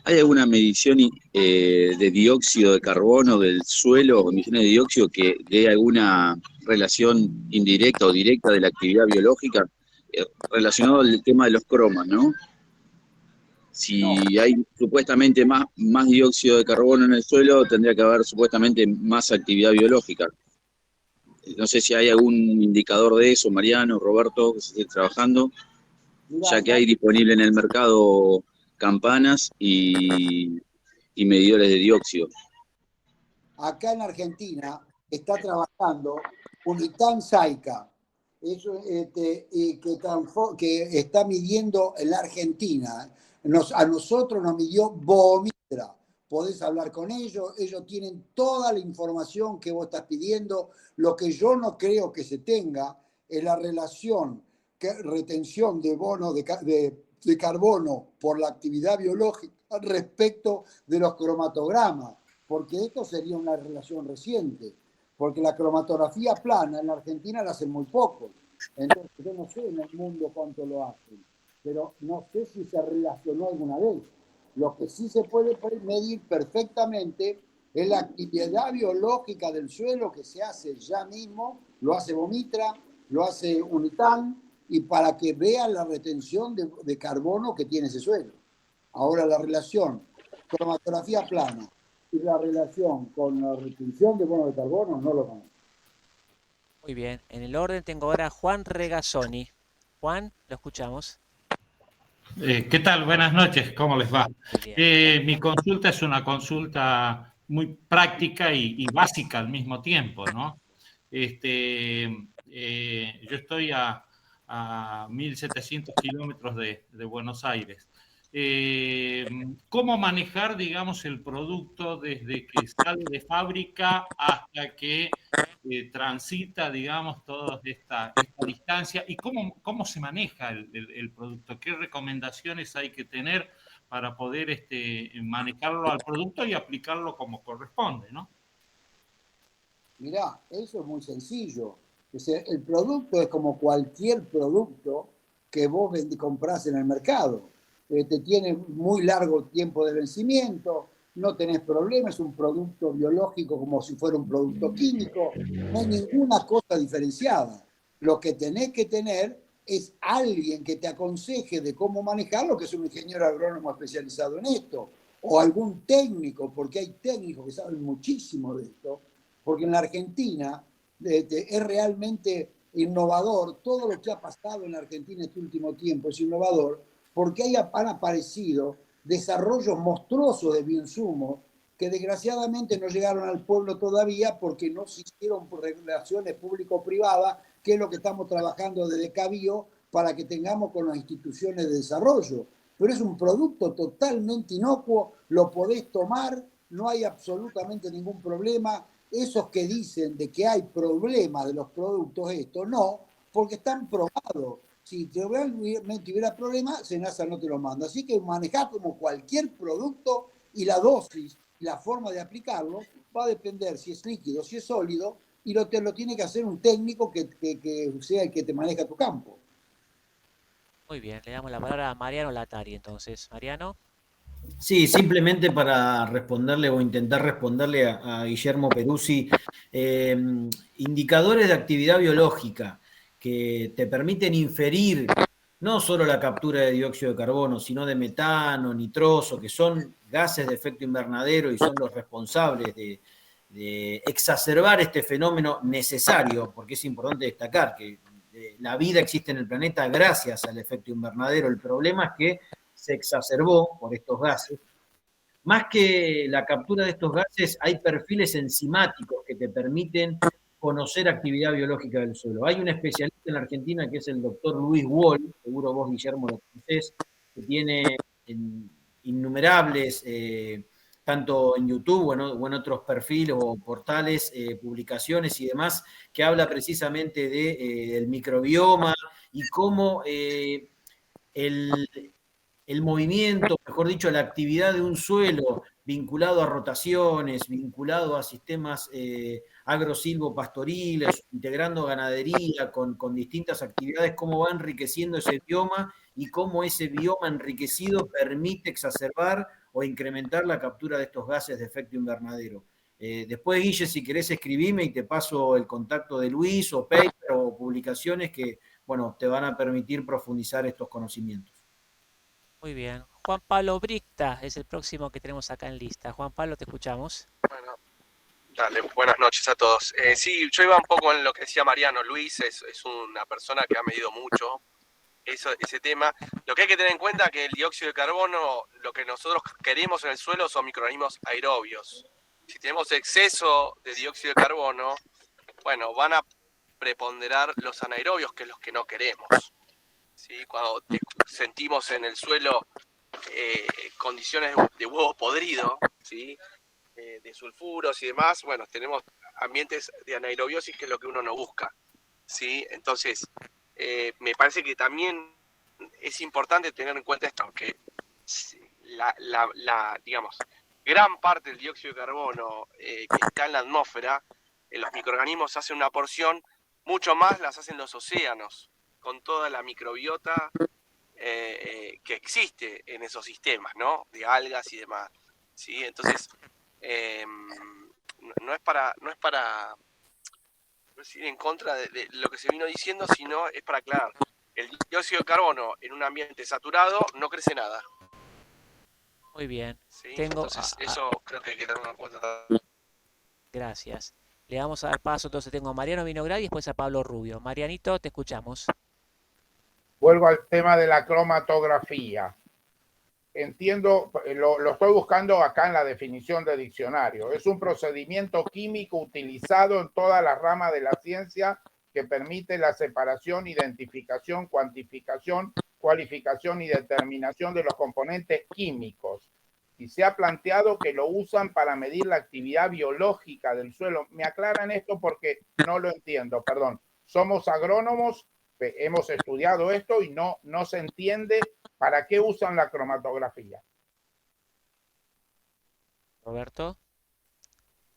¿hay alguna medición de dióxido de carbono del suelo, emisiones de dióxido, que dé alguna relación indirecta o directa de la actividad biológica relacionado al tema de los cromas, ¿no? Si hay supuestamente más dióxido de carbono en el suelo, tendría que haber supuestamente más actividad biológica. No sé si hay algún indicador de eso, Mariano, Roberto, que se esté trabajando, ya que hay disponible en el mercado campanas y medidores de dióxido. Acá en Argentina está trabajando Unitán Saica, que está midiendo en la Argentina. A nosotros nos midió Boomitra. Podés hablar con ellos tienen toda la información que vos estás pidiendo. Lo que yo no creo que se tenga es la relación, retención de bono de carbono por la actividad biológica respecto de los cromatogramas, porque esto sería una relación reciente, porque la cromatografía plana en la Argentina la hacen muy poco. Entonces yo no sé en el mundo cuánto lo hacen, pero no sé si se relacionó alguna vez. Lo que sí se puede medir perfectamente es la actividad biológica del suelo, que se hace ya mismo, lo hace Boomitra, lo hace Unitán, y para que vean la retención de carbono que tiene ese suelo. Ahora la relación cromatografía plana y la relación con la retención de bono de carbono no lo conozco. Muy bien. En el orden tengo ahora a Juan Regazzoni. Juan, lo escuchamos. ¿Qué tal? Buenas noches, ¿cómo les va? Bien. Mi consulta es una consulta muy práctica y básica al mismo tiempo, ¿no? Yo estoy a 1.700 kilómetros de Buenos Aires. ¿Cómo manejar, digamos, el producto desde que sale de fábrica hasta que transita, digamos, toda esta distancia? ¿Y cómo se maneja el producto? ¿Qué recomendaciones hay que tener para poder manejarlo al producto y aplicarlo como corresponde, ¿no? Mirá, eso es muy sencillo. El producto es como cualquier producto que vos comprás en el mercado. Te tiene muy largo tiempo de vencimiento, no tenés problema, es un producto biológico como si fuera un producto químico, no hay ninguna cosa diferenciada. Lo que tenés que tener es alguien que te aconseje de cómo manejarlo, que es un ingeniero agrónomo especializado en esto, o algún técnico, porque hay técnicos que saben muchísimo de esto, porque en la Argentina es realmente innovador. Todo lo que ha pasado en la Argentina este último tiempo es innovador, porque han aparecido desarrollos monstruosos de bioinsumos que desgraciadamente no llegaron al pueblo todavía porque no se hicieron por relaciones público-privadas, que es lo que estamos trabajando desde Cabío para que tengamos con las instituciones de desarrollo. Pero es un producto totalmente inocuo, lo podés tomar, no hay absolutamente ningún problema. Esos que dicen de que hay problemas de los productos, esto no, porque están probados. Si realmente hubiera problemas, Senasa no te lo manda. Así que manejar como cualquier producto y la dosis y la forma de aplicarlo va a depender si es líquido, si es sólido, y lo tiene que hacer un técnico que sea el que te maneja tu campo. Muy bien, le damos la palabra a Mariano Latari entonces. Mariano. Sí, simplemente para responderle o intentar responderle a Guillermo Peruzzi, indicadores de actividad biológica que te permiten inferir no solo la captura de dióxido de carbono, sino de metano, nitroso, que son gases de efecto invernadero y son los responsables de exacerbar este fenómeno necesario, porque es importante destacar que la vida existe en el planeta gracias al efecto invernadero. El problema es que se exacerbó por estos gases. Más que la captura de estos gases, hay perfiles enzimáticos que te permiten conocer actividad biológica del suelo. Hay un especialista en la Argentina que es el doctor Luis Wall, seguro vos, Guillermo, lo conocés, que tiene innumerables, tanto en YouTube o en otros perfiles o portales, publicaciones y demás, que habla precisamente del microbioma y cómo el movimiento, mejor dicho, la actividad de un suelo vinculado a rotaciones, vinculado a sistemas agrosilvopastoriles, integrando ganadería con distintas actividades, cómo va enriqueciendo ese bioma y cómo ese bioma enriquecido permite exacerbar o incrementar la captura de estos gases de efecto invernadero. Después, Guille, si querés escribime y te paso el contacto de Luis o paper o publicaciones que, bueno, te van a permitir profundizar estos conocimientos. Muy bien. Juan Pablo Bricta es el próximo que tenemos acá en lista. Juan Pablo, te escuchamos. Bueno, dale, buenas noches a todos. Sí, yo iba un poco en lo que decía Mariano. Luis es una persona que ha medido mucho ese tema. Lo que hay que tener en cuenta es que el dióxido de carbono, lo que nosotros queremos en el suelo son microorganismos aerobios. Si tenemos exceso de dióxido de carbono, bueno, van a preponderar los anaerobios, que es los que no queremos. ¿Sí? Cuando sentimos en el suelo condiciones de huevo podrido, ¿sí? De sulfuros y demás, bueno, tenemos ambientes de anaerobiosis, que es lo que uno no busca, ¿sí? Entonces, me parece que también es importante tener en cuenta esto, que digamos, gran parte del dióxido de carbono que está en la atmósfera, los microorganismos hacen una porción, mucho más las hacen los océanos, con toda la microbiota que existe en esos sistemas, ¿no? De algas y demás, ¿sí? Entonces, no es para ir en contra de lo que se vino diciendo, sino es para aclarar. El dióxido de carbono en un ambiente saturado no crece nada. Muy bien. ¿Sí? Entonces, eso creo que hay que tener en cuenta. Gracias. Le vamos a dar paso, entonces tengo a Mariano Vinograd y después a Pablo Rubio. Marianito, te escuchamos. Vuelvo al tema de la cromatografía. Entiendo, lo estoy buscando acá en la definición de diccionario. Es un procedimiento químico utilizado en todas las ramas de la ciencia que permite la separación, identificación, cuantificación, cualificación y determinación de los componentes químicos. Y se ha planteado que lo usan para medir la actividad biológica del suelo. Me aclaran esto porque no lo entiendo, perdón. Somos agrónomos, hemos estudiado esto y no se entiende para qué usan la cromatografía. Roberto.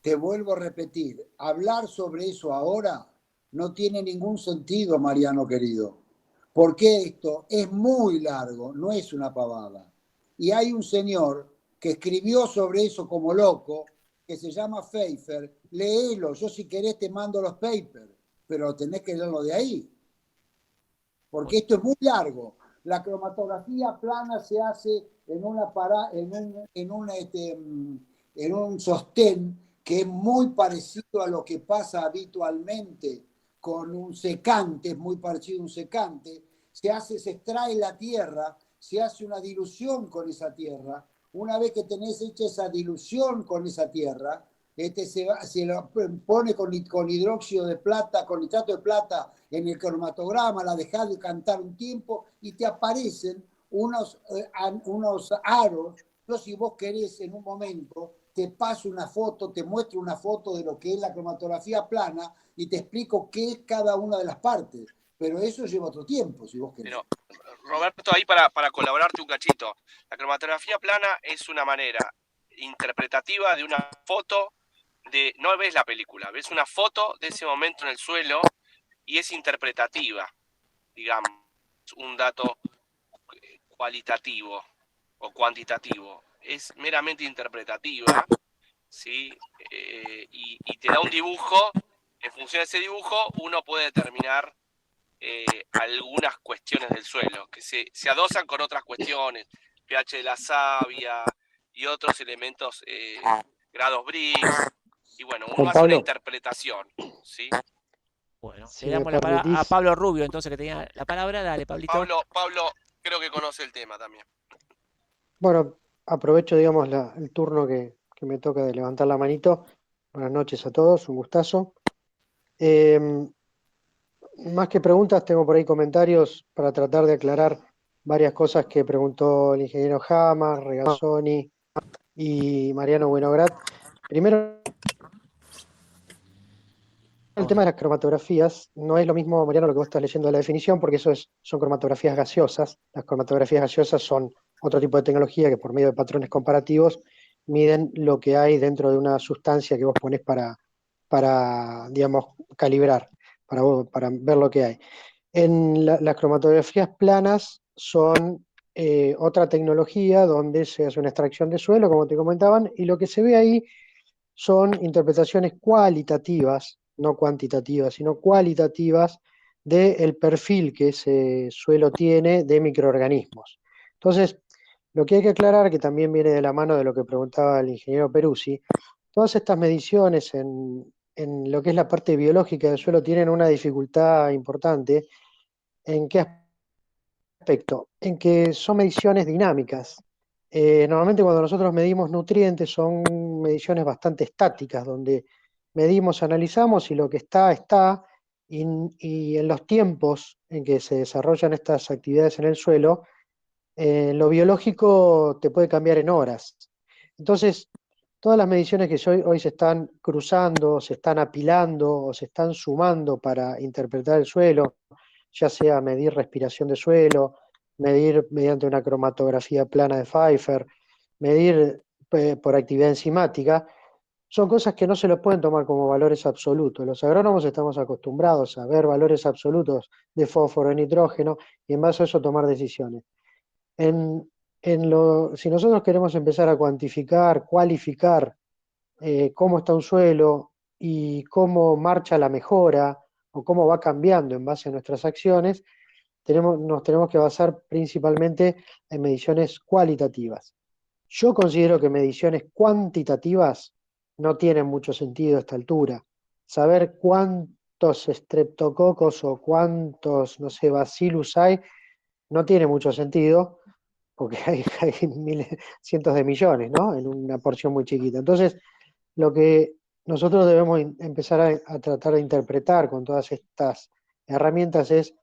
Te vuelvo a repetir, hablar sobre eso ahora No tiene ningún sentido, Mariano querido. Porque esto es muy largo, no es una pavada. Y hay un señor que escribió sobre eso como loco, que se llama Pfeiffer. Léelo, yo si querés te mando los papers, pero tenés que leerlo de ahí. Porque esto es muy largo. La cromatografía plana se hace en un sostén que es muy parecido a lo que pasa habitualmente con un secante, es muy parecido a un secante. Se extrae la tierra, se hace una dilución con esa tierra. Una vez que tenés hecha esa dilución con esa tierra, se lo pone con hidróxido de plata, con nitrato de plata en el cromatograma, la dejás de cantar un tiempo y te aparecen unos aros. Yo, si vos querés en un momento, te paso una foto, te muestro una foto de lo que es la cromatografía plana y te explico qué es cada una de las partes. Pero eso lleva otro tiempo, si vos querés. Pero, Roberto, ahí para colaborarte un cachito, la cromatografía plana es una manera interpretativa de una foto, no ves la película, ves una foto de ese momento en el suelo y es interpretativa, digamos, un dato cualitativo o cuantitativo, es meramente interpretativa, ¿sí? Y te da un dibujo, en función de ese dibujo uno puede determinar algunas cuestiones del suelo, que se adosan con otras cuestiones, pH de la savia y otros elementos, grados Briggs, y bueno, uno hace una interpretación, ¿sí? Bueno, Si le me damos la palabra a permitís. Pablo Rubio, entonces, que tenía la palabra. Dale, Pablito. Pablo creo que conoce el tema también. Bueno, aprovecho, digamos, el turno que me toca de levantar la manito. Buenas noches a todos, un gustazo. Más que preguntas, tengo por ahí comentarios para tratar de aclarar varias cosas que preguntó el ingeniero Hammer, Regazzoni y Mariano Buenograt. Primero, el tema de las cromatografías, no es lo mismo, Mariano, lo que vos estás leyendo de la definición, porque son cromatografías gaseosas. Las cromatografías gaseosas son otro tipo de tecnología que por medio de patrones comparativos miden lo que hay dentro de una sustancia que vos ponés para digamos, calibrar, para ver lo que hay. Las cromatografías planas son otra tecnología donde se hace una extracción de suelo, como te comentaban, y lo que se ve ahí son interpretaciones cualitativas, no cuantitativas, sino cualitativas del perfil que ese suelo tiene de microorganismos. Entonces, lo que hay que aclarar, que también viene de la mano de lo que preguntaba el ingeniero Peruzzi, todas estas mediciones en lo que es la parte biológica del suelo tienen una dificultad importante. ¿En qué aspecto? En que son mediciones dinámicas. Normalmente cuando nosotros medimos nutrientes son mediciones bastante estáticas, donde medimos, analizamos y lo que está, y en los tiempos en que se desarrollan estas actividades en el suelo, lo biológico te puede cambiar en horas. Entonces, todas las mediciones que hoy se están cruzando, se están apilando o se están sumando para interpretar el suelo, ya sea medir respiración de suelo, medir mediante una cromatografía plana de Pfeiffer, medir por actividad enzimática, son cosas que no se los pueden tomar como valores absolutos. Los agrónomos estamos acostumbrados a ver valores absolutos de fósforo, de nitrógeno, y en base a eso tomar decisiones. Si nosotros queremos empezar a cuantificar, cualificar cómo está un suelo y cómo marcha la mejora o cómo va cambiando en base a nuestras acciones, nos tenemos que basar principalmente en mediciones cualitativas. Yo considero que mediciones cuantitativas no tienen mucho sentido a esta altura. Saber cuántos streptococos o cuántos, no sé, bacillus hay, no tiene mucho sentido, porque hay cientos de millones, ¿no? En una porción muy chiquita. Entonces, lo que nosotros debemos empezar a tratar de interpretar con todas estas herramientas es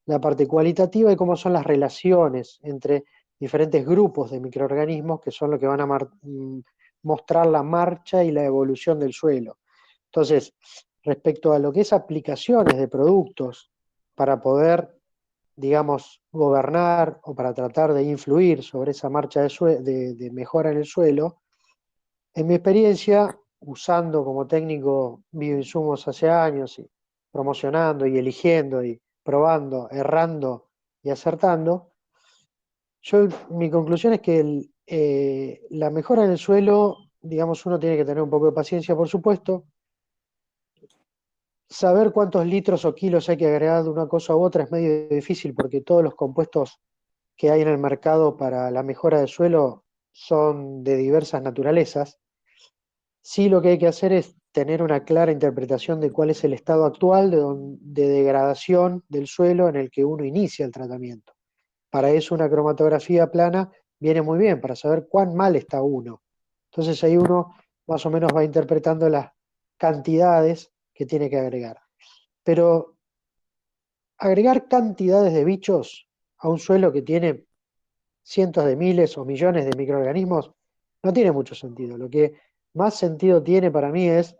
la parte cualitativa y cómo son las relaciones entre diferentes grupos de microorganismos que son lo que van a mostrar la marcha y la evolución del suelo. Entonces, respecto a lo que es aplicaciones de productos para poder, digamos, gobernar o para tratar de influir sobre esa marcha de mejora en el suelo, en mi experiencia, usando como técnico bioinsumos hace años y promocionando y eligiendo y probando, errando y acertando, mi conclusión es que la mejora en el suelo, digamos, uno tiene que tener un poco de paciencia, por supuesto, saber cuántos litros o kilos hay que agregar de una cosa u otra es medio difícil porque todos los compuestos que hay en el mercado para la mejora del suelo son de diversas naturalezas. Sí, lo que hay que hacer es tener una clara interpretación de cuál es el estado actual de degradación del suelo en el que uno inicia el tratamiento. Para eso una cromatografía plana viene muy bien, para saber cuán mal está uno. Entonces ahí uno más o menos va interpretando las cantidades que tiene que agregar. Pero agregar cantidades de bichos a un suelo que tiene cientos de miles o millones de microorganismos no tiene mucho sentido. Lo que más sentido tiene para mí es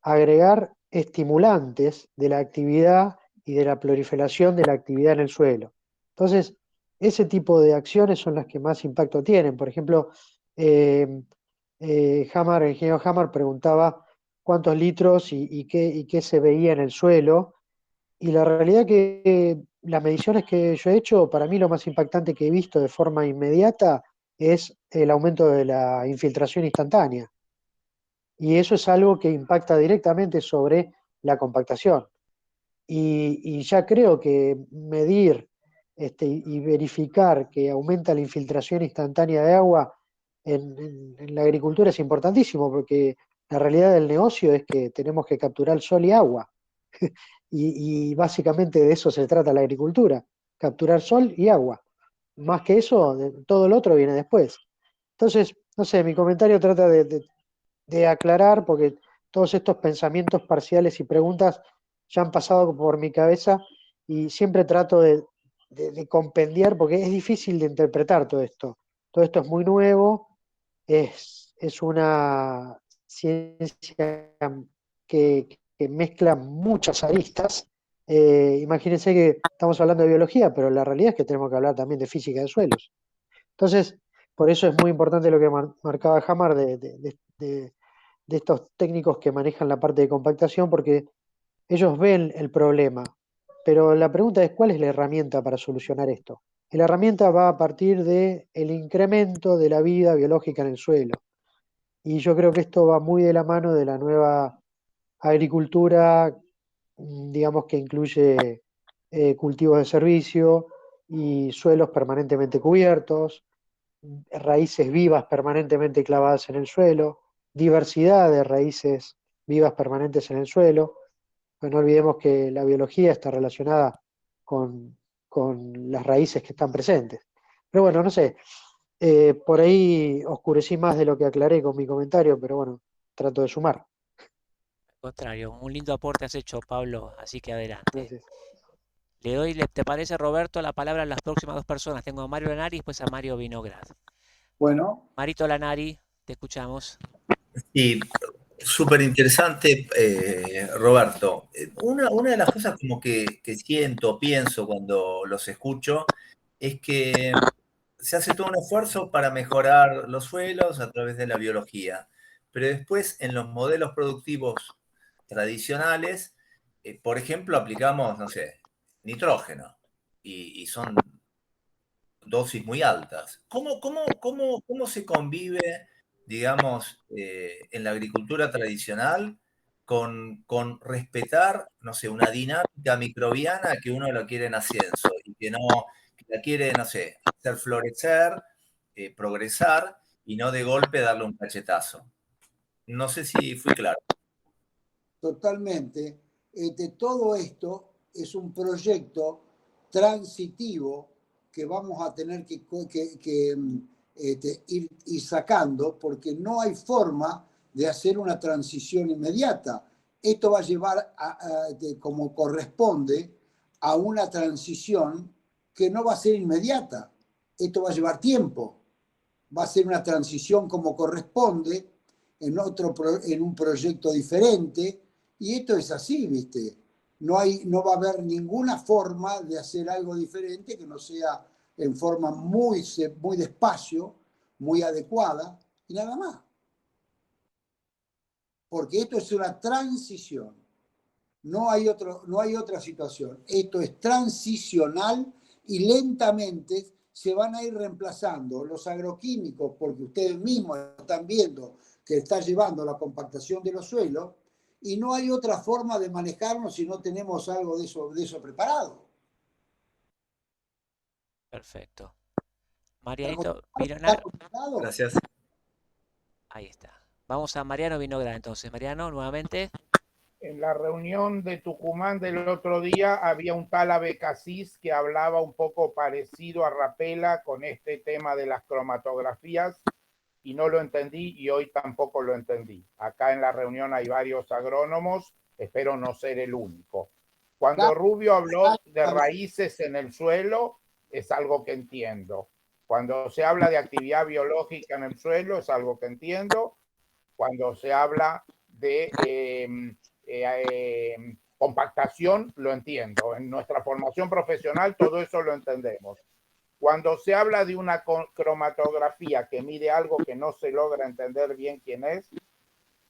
agregar estimulantes de la actividad y de la proliferación de la actividad en el suelo. Entonces, ese tipo de acciones son las que más impacto tienen. Por ejemplo, el ingeniero Hammer preguntaba cuántos litros y qué se veía en el suelo. Y la realidad que las mediciones que yo he hecho, para mí lo más impactante que he visto de forma inmediata es el aumento de la infiltración instantánea. Y eso es algo que impacta directamente sobre la compactación. Y ya creo que medir y verificar que aumenta la infiltración instantánea de agua en la agricultura es importantísimo, porque la realidad del negocio es que tenemos que capturar sol y agua. Y básicamente de eso se trata la agricultura, capturar sol y agua. Más que eso, todo lo otro viene después. Entonces, no sé, mi comentario trata de aclarar, porque todos estos pensamientos parciales y preguntas ya han pasado por mi cabeza y siempre trato de compendiar, porque es difícil de interpretar todo esto. Todo esto es muy nuevo, es una ciencia que mezcla muchas aristas. Imagínense que estamos hablando de biología, pero la realidad es que tenemos que hablar también de física de suelos. Entonces, por eso es muy importante lo que marcaba Hammer de estos técnicos que manejan la parte de compactación, porque ellos ven el problema, pero la pregunta es cuál es la herramienta para solucionar esto. Y la herramienta va a partir del incremento de la vida biológica en el suelo. Y yo creo que esto va muy de la mano de la nueva agricultura, digamos, que incluye cultivos de servicio y suelos permanentemente cubiertos, raíces vivas permanentemente clavadas en el suelo, diversidad de raíces vivas permanentes en el suelo. Pues no olvidemos que la biología está relacionada con, con las raíces que están presentes. Pero bueno, no sé, por ahí oscurecí más de lo que aclaré con mi comentario, pero bueno, trato de sumar. Al contrario, un lindo aporte has hecho, Pablo, así que adelante. Gracias. Le doy, ¿te parece, Roberto, la palabra a las próximas dos personas? Tengo a Mario Lanari y después a Mario Vinograd. Bueno, Marito Lanari, te escuchamos. Sí, súper interesante, Roberto. Una de las cosas como que siento, pienso cuando los escucho, es que se hace todo un esfuerzo para mejorar los suelos a través de la biología, pero después en los modelos productivos tradicionales, por ejemplo, aplicamos, no sé, nitrógeno y son dosis muy altas. ¿Cómo se convive, digamos, en la agricultura tradicional con respetar, no sé, una dinámica microbiana que uno lo quiere en ascenso y que la quiere, no sé, hacer florecer, progresar y no de golpe darle un cachetazo? No sé si fui claro. totalmente. Todo esto es un proyecto transitivo que vamos a tener que ir sacando, porque no hay forma de hacer una transición inmediata. Esto va a llevar, como corresponde, a una transición que no va a ser inmediata. Esto va a llevar tiempo. Va a ser una transición como corresponde, en un proyecto diferente, y esto es así, ¿viste? No va a haber ninguna forma de hacer algo diferente que no sea en forma muy despacio, muy adecuada, y nada más. Porque esto es una transición. No hay otra situación. Esto es transicional y lentamente se van a ir reemplazando los agroquímicos, porque ustedes mismos están viendo que está llevando la compactación de los suelos, y no hay otra forma de manejarnos si no tenemos algo de eso preparado. Perfecto. Marianito ¿Está Vinogradov. controlado? Gracias. Ahí está. Vamos a Mariano Vinograd entonces. Mariano, nuevamente. En la reunión de Tucumán del otro día había un tal Abecasís que hablaba un poco parecido a Rapela con este tema de las cromatografías y no lo entendí y hoy tampoco lo entendí. Acá en la reunión hay varios agrónomos, espero no ser el único. Cuando Rubio habló de raíces en el suelo, es algo que entiendo. Cuando se habla de actividad biológica en el suelo, es algo que entiendo. Cuando se habla de compactación, lo entiendo. En nuestra formación profesional todo eso lo entendemos. Cuando se habla de una cromatografía que mide algo que no se logra entender bien quién es,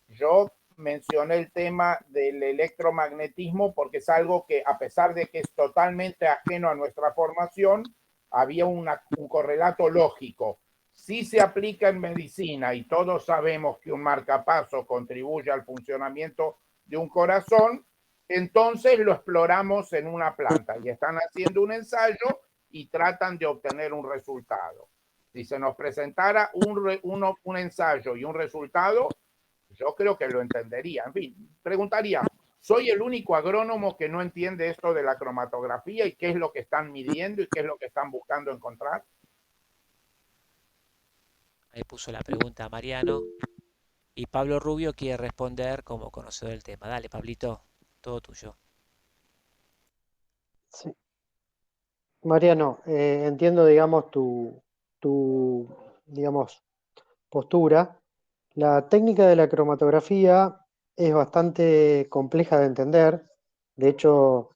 yo mencioné el tema del electromagnetismo porque es algo que, a pesar de que es totalmente ajeno a nuestra formación, había un correlato lógico. Si se aplica en medicina y todos sabemos que un marcapaso contribuye al funcionamiento de un corazón, entonces lo exploramos en una planta y están haciendo un ensayo y tratan de obtener un resultado. Si se nos presentara un ensayo y un resultado, yo creo que lo entendería. En fin, preguntaría, ¿soy el único agrónomo que no entiende esto de la cromatografía y qué es lo que están midiendo y qué es lo que están buscando encontrar? Ahí puso la pregunta Mariano. Y Pablo Rubio quiere responder como conocedor del tema. Dale, Pablito, todo tuyo. Sí. Mariano, entiendo, digamos, tu, digamos, postura. La técnica de la cromatografía es bastante compleja de entender. De hecho,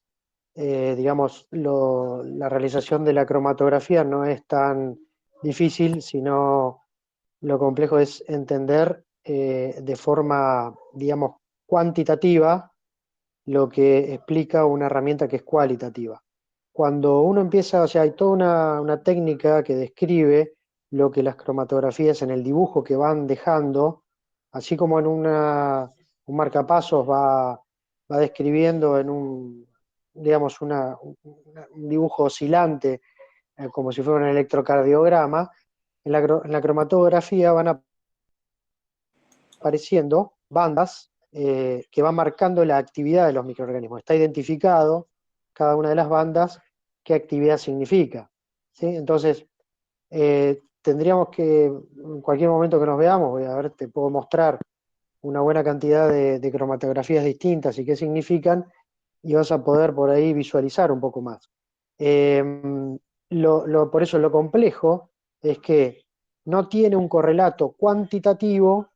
digamos, la realización de la cromatografía no es tan difícil, sino lo complejo es entender de forma, digamos, cuantitativa lo que explica una herramienta que es cualitativa. Cuando uno empieza, o sea, hay toda una técnica que describe lo que las cromatografías en el dibujo que van dejando, así como en un marcapasos va describiendo en un, digamos, un dibujo oscilante, como si fuera un electrocardiograma, en la cromatografía van apareciendo bandas que van marcando la actividad de los microorganismos. Está identificado cada una de las bandas qué actividad significa, ¿sí? Entonces, tendríamos que, en cualquier momento que nos veamos, voy a ver, te puedo mostrar una buena cantidad de cromatografías distintas y qué significan, y vas a poder por ahí visualizar un poco más. Por eso lo complejo es que no tiene un correlato cuantitativo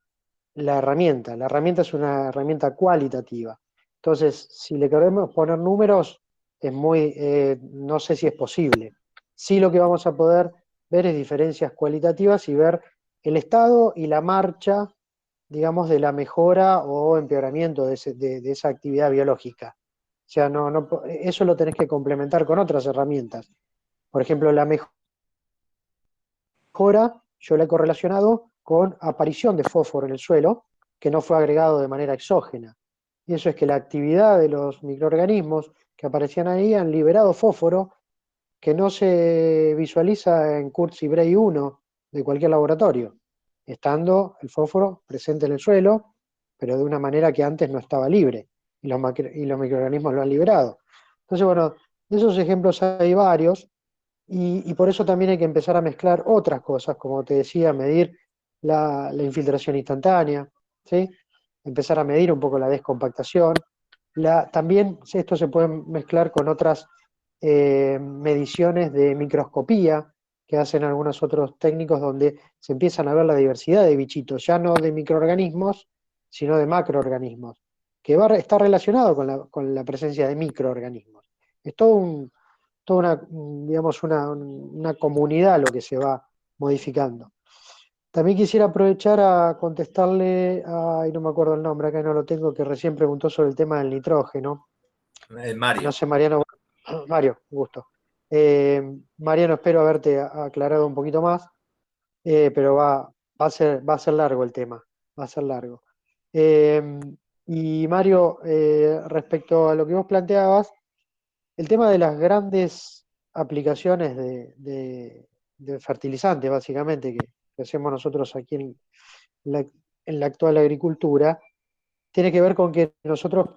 la herramienta. La herramienta es una herramienta cualitativa. Entonces, si le queremos poner números, es muy, no sé si es posible. Sí, lo que vamos a poder ver es diferencias cualitativas y ver el estado y la marcha, digamos, de la mejora o empeoramiento de esa actividad biológica. O sea, eso lo tenés que complementar con otras herramientas. Por ejemplo, la mejora, yo la he correlacionado con aparición de fósforo en el suelo, que no fue agregado de manera exógena. Y eso es que la actividad de los microorganismos que aparecían ahí han liberado fósforo que no se visualiza en Kurzgesagt 1 de cualquier laboratorio, estando el fósforo presente en el suelo, pero de una manera que antes no estaba libre, y los microorganismos lo han liberado. Entonces, bueno, de esos ejemplos hay varios, y por eso también hay que empezar a mezclar otras cosas, como te decía, medir la infiltración instantánea, ¿sí? Empezar a medir un poco la descompactación. También esto se puede mezclar con otras mediciones de microscopía que hacen algunos otros técnicos donde se empiezan a ver la diversidad de bichitos, ya no de microorganismos, sino de macroorganismos, que está relacionado con la presencia de microorganismos. Es toda digamos, una comunidad lo que se va modificando. También quisiera aprovechar a contestarle a, y no me acuerdo el nombre, acá no lo tengo, que recién preguntó sobre el tema del nitrógeno. Mario. No sé, Mariano, Mario, gusto. Mariano, espero haberte aclarado un poquito más, pero va a ser largo el tema, va a ser largo. Y Mario, respecto a lo que vos planteabas, el tema de las grandes aplicaciones de fertilizante, básicamente, que hacemos nosotros aquí la, en la actual agricultura, tiene que ver con que nosotros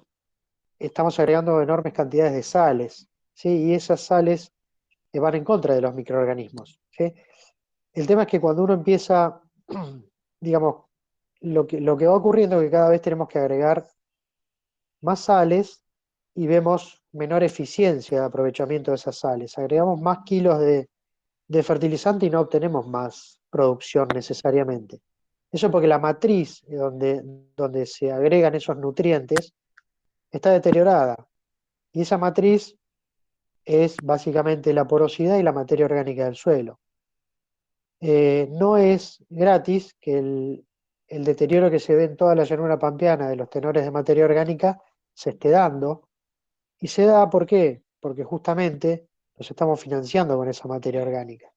estamos agregando enormes cantidades de sales, ¿sí? Y esas sales van en contra de los microorganismos, ¿sí? El tema es que cuando uno empieza, digamos, lo que va ocurriendo es que cada vez tenemos que agregar más sales y vemos menor eficiencia de aprovechamiento de esas sales. Agregamos más kilos de fertilizante y no obtenemos más producción necesariamente. Eso porque la matriz donde se agregan esos nutrientes está deteriorada. Y esa matriz es básicamente la porosidad y la materia orgánica del suelo. No es gratis que el deterioro que se ve en toda la llanura pampeana de los tenores de materia orgánica se esté dando. Y se da, ¿por qué? Porque justamente nos estamos financiando con esa materia orgánica.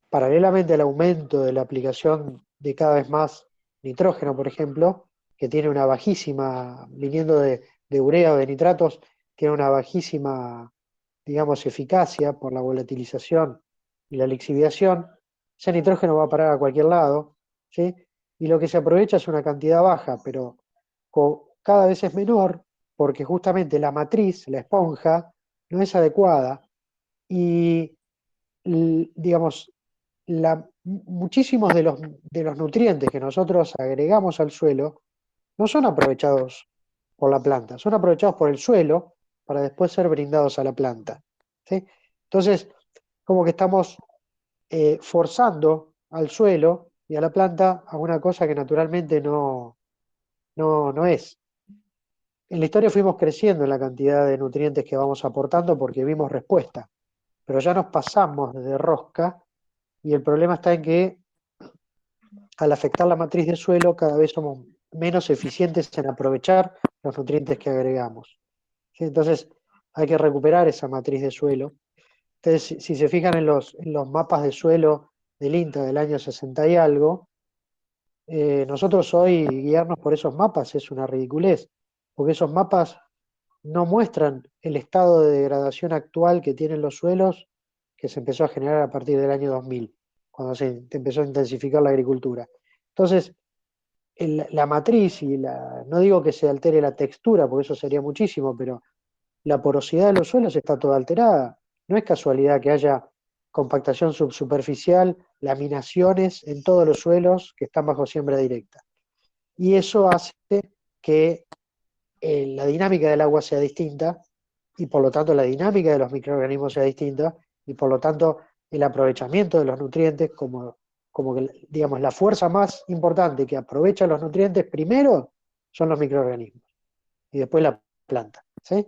Paralelamente al aumento de la aplicación de cada vez más nitrógeno, por ejemplo, que tiene una bajísima, viniendo de urea o de nitratos, tiene una bajísima, digamos, eficacia por la volatilización y la lixiviación, ese nitrógeno va a parar a cualquier lado, ¿sí? Y lo que se aprovecha es una cantidad baja, pero cada vez es menor, porque justamente la matriz, la esponja, no es adecuada y, digamos, muchísimos de los nutrientes que nosotros agregamos al suelo no son aprovechados por la planta, son aprovechados por el suelo para después ser brindados a la planta, ¿sí? Entonces, como que estamos forzando al suelo y a la planta a una cosa que naturalmente no es. En la historia fuimos creciendo en la cantidad de nutrientes que vamos aportando porque vimos respuesta, pero ya nos pasamos de rosca y el problema está en que al afectar la matriz del suelo cada vez somos menos eficientes en aprovechar los nutrientes que agregamos, ¿sí? Entonces hay que recuperar esa matriz de suelo. Entonces, si se fijan en los mapas de suelo del INTA del año 60 y algo, nosotros hoy guiarnos por esos mapas es una ridiculez, porque esos mapas no muestran el estado de degradación actual que tienen los suelos que se empezó a generar a partir del año 2000, cuando se empezó a intensificar la agricultura. Entonces, la matriz no digo que se altere la textura, porque eso sería muchísimo, pero la porosidad de los suelos está toda alterada. No es casualidad que haya compactación subsuperficial, laminaciones en todos los suelos que están bajo siembra directa. Y eso hace que la dinámica del agua sea distinta y por lo tanto la dinámica de los microorganismos sea distinta y por lo tanto el aprovechamiento de los nutrientes como que, digamos, la fuerza más importante que aprovecha los nutrientes primero son los microorganismos y después la planta, ¿sí?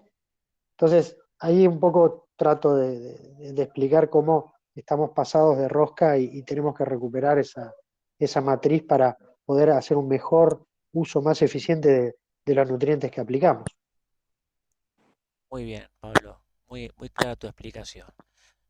Entonces, ahí un poco trato de explicar cómo estamos pasados de rosca y tenemos que recuperar esa matriz para poder hacer un mejor uso más eficiente de los nutrientes que aplicamos. Muy bien, Pablo. Muy clara tu explicación.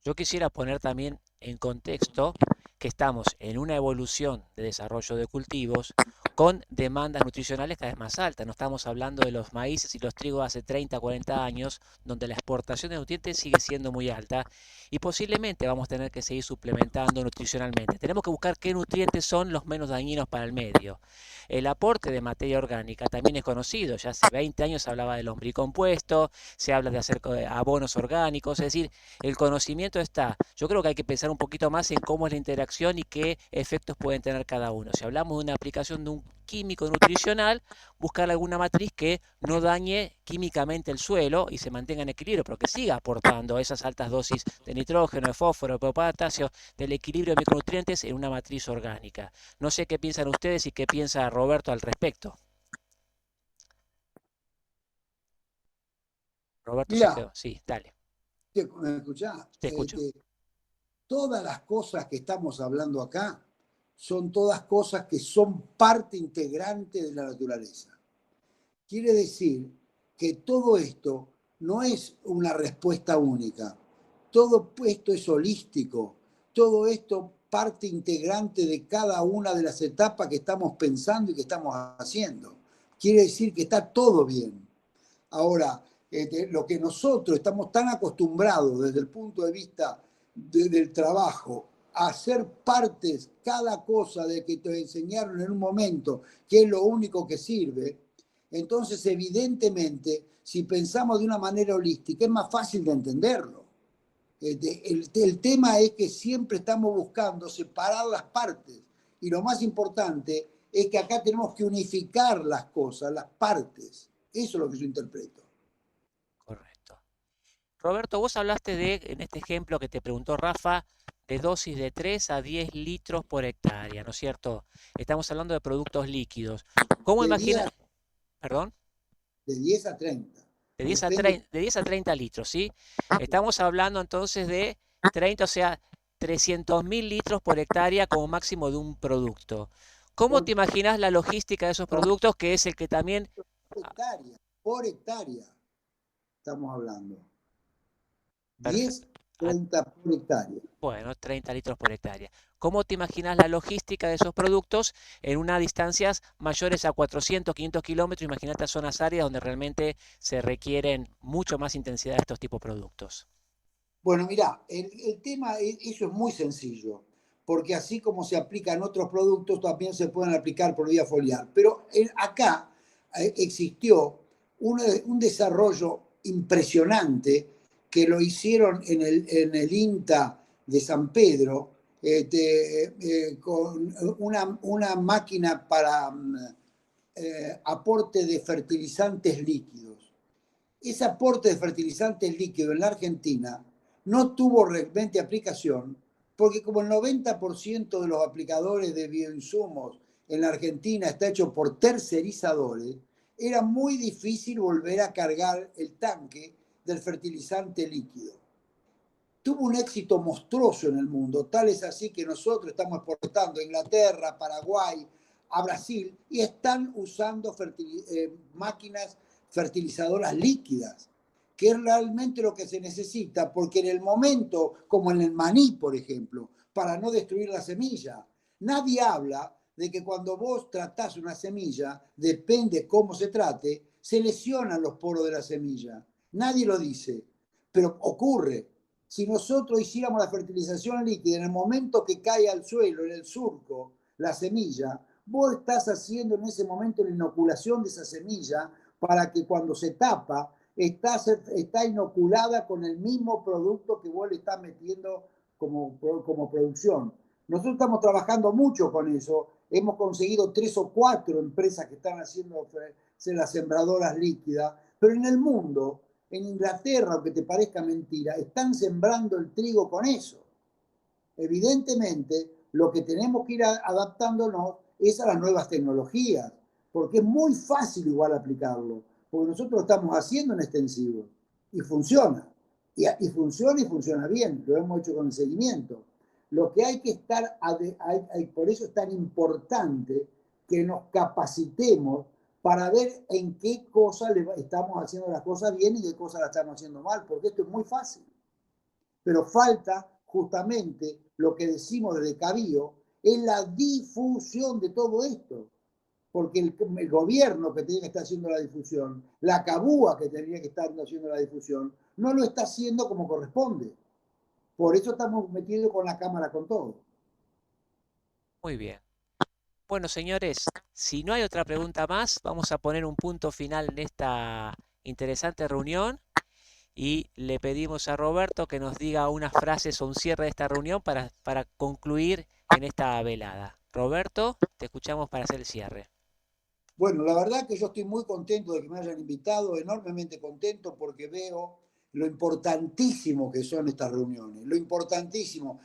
Yo quisiera poner también en contexto que estamos en una evolución de desarrollo de cultivos con demandas nutricionales cada vez más altas. No estamos hablando de los maíces y los trigos hace 30, 40 años, donde la exportación de nutrientes sigue siendo muy alta y posiblemente vamos a tener que seguir suplementando nutricionalmente. Tenemos que buscar qué nutrientes son los menos dañinos para el medio. El aporte de materia orgánica también es conocido. Ya hace 20 años se hablaba del lombricompuesto, se habla de hacer abonos orgánicos, es decir, el conocimiento está. Yo creo que hay que pensar un poquito más en cómo es la interacción y qué efectos pueden tener cada uno. Si hablamos de una aplicación de un químico nutricional, buscar alguna matriz que no dañe químicamente el suelo y se mantenga en equilibrio, pero que siga aportando esas altas dosis de nitrógeno, de fósforo, de potasio, del equilibrio de micronutrientes en una matriz orgánica. No sé qué piensan ustedes y qué piensa Roberto al respecto. Roberto se Mira, quedó. Sí, dale. ¿me escuchás? Te escucho. Todas las cosas que estamos hablando acá son todas cosas que son parte integrante de la naturaleza. Quiere decir que todo esto no es una respuesta única. Todo esto es holístico. Todo esto parte integrante de cada una de las etapas que estamos pensando y que estamos haciendo. Quiere decir que está todo bien. Ahora, lo que nosotros estamos tan acostumbrados desde el punto de vista del trabajo a hacer partes, cada cosa de que te enseñaron en un momento, que es lo único que sirve, entonces evidentemente, si pensamos de una manera holística, es más fácil de entenderlo. El tema es que siempre estamos buscando separar las partes, y lo más importante es que acá tenemos que unificar las cosas, las partes. Eso es lo que yo interpreto. Correcto. Roberto, vos hablaste en este ejemplo que te preguntó Rafa, de dosis de 3 a 10 litros por hectárea, ¿no es cierto? Estamos hablando de productos líquidos. ¿Cómo imaginas? ¿Perdón? De 10 a 30. De 10 a 30 litros, ¿sí? Estamos hablando entonces de 30, o sea, 300.000 litros por hectárea como máximo de un producto. ¿Cómo te imaginas la logística de esos productos, que es el que también... Por hectárea estamos hablando. 10, 30 por hectárea. Bueno, 30 litros por hectárea. ¿Cómo te imaginas la logística de esos productos en unas distancias mayores a 400, 500 kilómetros? Imagínate zonas áridas donde realmente se requieren mucho más intensidad de estos tipos de productos. Bueno, mirá, el tema, eso es muy sencillo, porque así como se aplican otros productos, también se pueden aplicar por vía foliar. Pero acá existió un desarrollo impresionante que lo hicieron en el INTA de San Pedro, con una máquina para aporte de fertilizantes líquidos. Ese aporte de fertilizantes líquidos en la Argentina no tuvo realmente aplicación, porque como el 90% de los aplicadores de bioinsumos en la Argentina está hecho por tercerizadores, era muy difícil volver a cargar el tanque del fertilizante líquido. Tuvo un éxito monstruoso en el mundo, tal es así que nosotros estamos exportando a Inglaterra, Paraguay, a Brasil, y están usando máquinas fertilizadoras líquidas, que es realmente lo que se necesita, porque en el momento, como en el maní, por ejemplo, para no destruir la semilla, nadie habla de que cuando vos tratás una semilla, depende cómo se trate, se lesionan los poros de la semilla. Nadie lo dice, pero ocurre. Si nosotros hiciéramos la fertilización líquida en el momento que cae al suelo, en el surco, la semilla, vos estás haciendo en ese momento la inoculación de esa semilla para que cuando se tapa, está inoculada con el mismo producto que vos le estás metiendo como producción. Nosotros estamos trabajando mucho con eso. Hemos conseguido 3 o 4 empresas que están haciendo las sembradoras líquidas, pero en el mundo, en Inglaterra, aunque te parezca mentira, están sembrando el trigo con eso. Evidentemente, lo que tenemos que ir adaptándonos es a las nuevas tecnologías, porque es muy fácil igual aplicarlo, porque nosotros lo estamos haciendo en extensivo y funciona. Y funciona bien, lo hemos hecho con el seguimiento. Lo que hay que estar, por eso es tan importante que nos capacitemos para ver en qué cosas estamos haciendo las cosas bien y qué cosas las estamos haciendo mal, porque esto es muy fácil. Pero falta justamente lo que decimos desde Cabío, es la difusión de todo esto. Porque el gobierno que tenía que estar haciendo la difusión, la Cabúa que tenía que estar haciendo la difusión, no lo está haciendo como corresponde. Por eso estamos metidos con la cámara con todo. Muy bien. Bueno, señores, si no hay otra pregunta más, vamos a poner un punto final en esta interesante reunión y le pedimos a Roberto que nos diga unas frases o un cierre de esta reunión para concluir en esta velada. Roberto, te escuchamos para hacer el cierre. Bueno, la verdad que yo estoy muy contento de que me hayan invitado, enormemente contento porque veo lo importantísimo que son estas reuniones, lo importantísimo,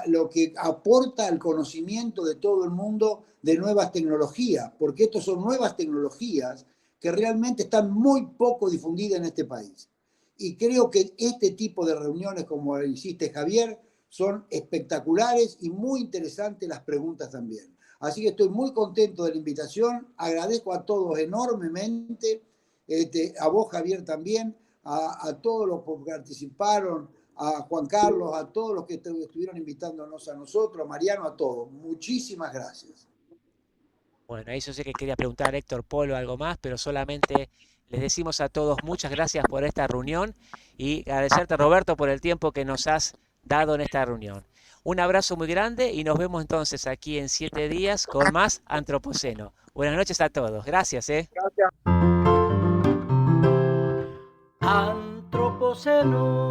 lo que aporta al conocimiento de todo el mundo de nuevas tecnologías, porque estas son nuevas tecnologías que realmente están muy poco difundidas en este país. Y creo que este tipo de reuniones como hiciste, Javier, son espectaculares y muy interesantes las preguntas también. Así que estoy muy contento de la invitación, agradezco a todos enormemente, a vos Javier también, a todos los que participaron, a Juan Carlos, a todos los que estuvieron invitándonos a nosotros, a Mariano, a todos. Muchísimas gracias. Bueno, eso sé que quería preguntar a Héctor Polo algo más, pero solamente les decimos a todos muchas gracias por esta reunión y agradecerte, Roberto, por el tiempo que nos has dado en esta reunión. Un abrazo muy grande y nos vemos entonces aquí en 7 días con más Antropoceno. Buenas noches a todos. Gracias. Gracias. Antropoceno.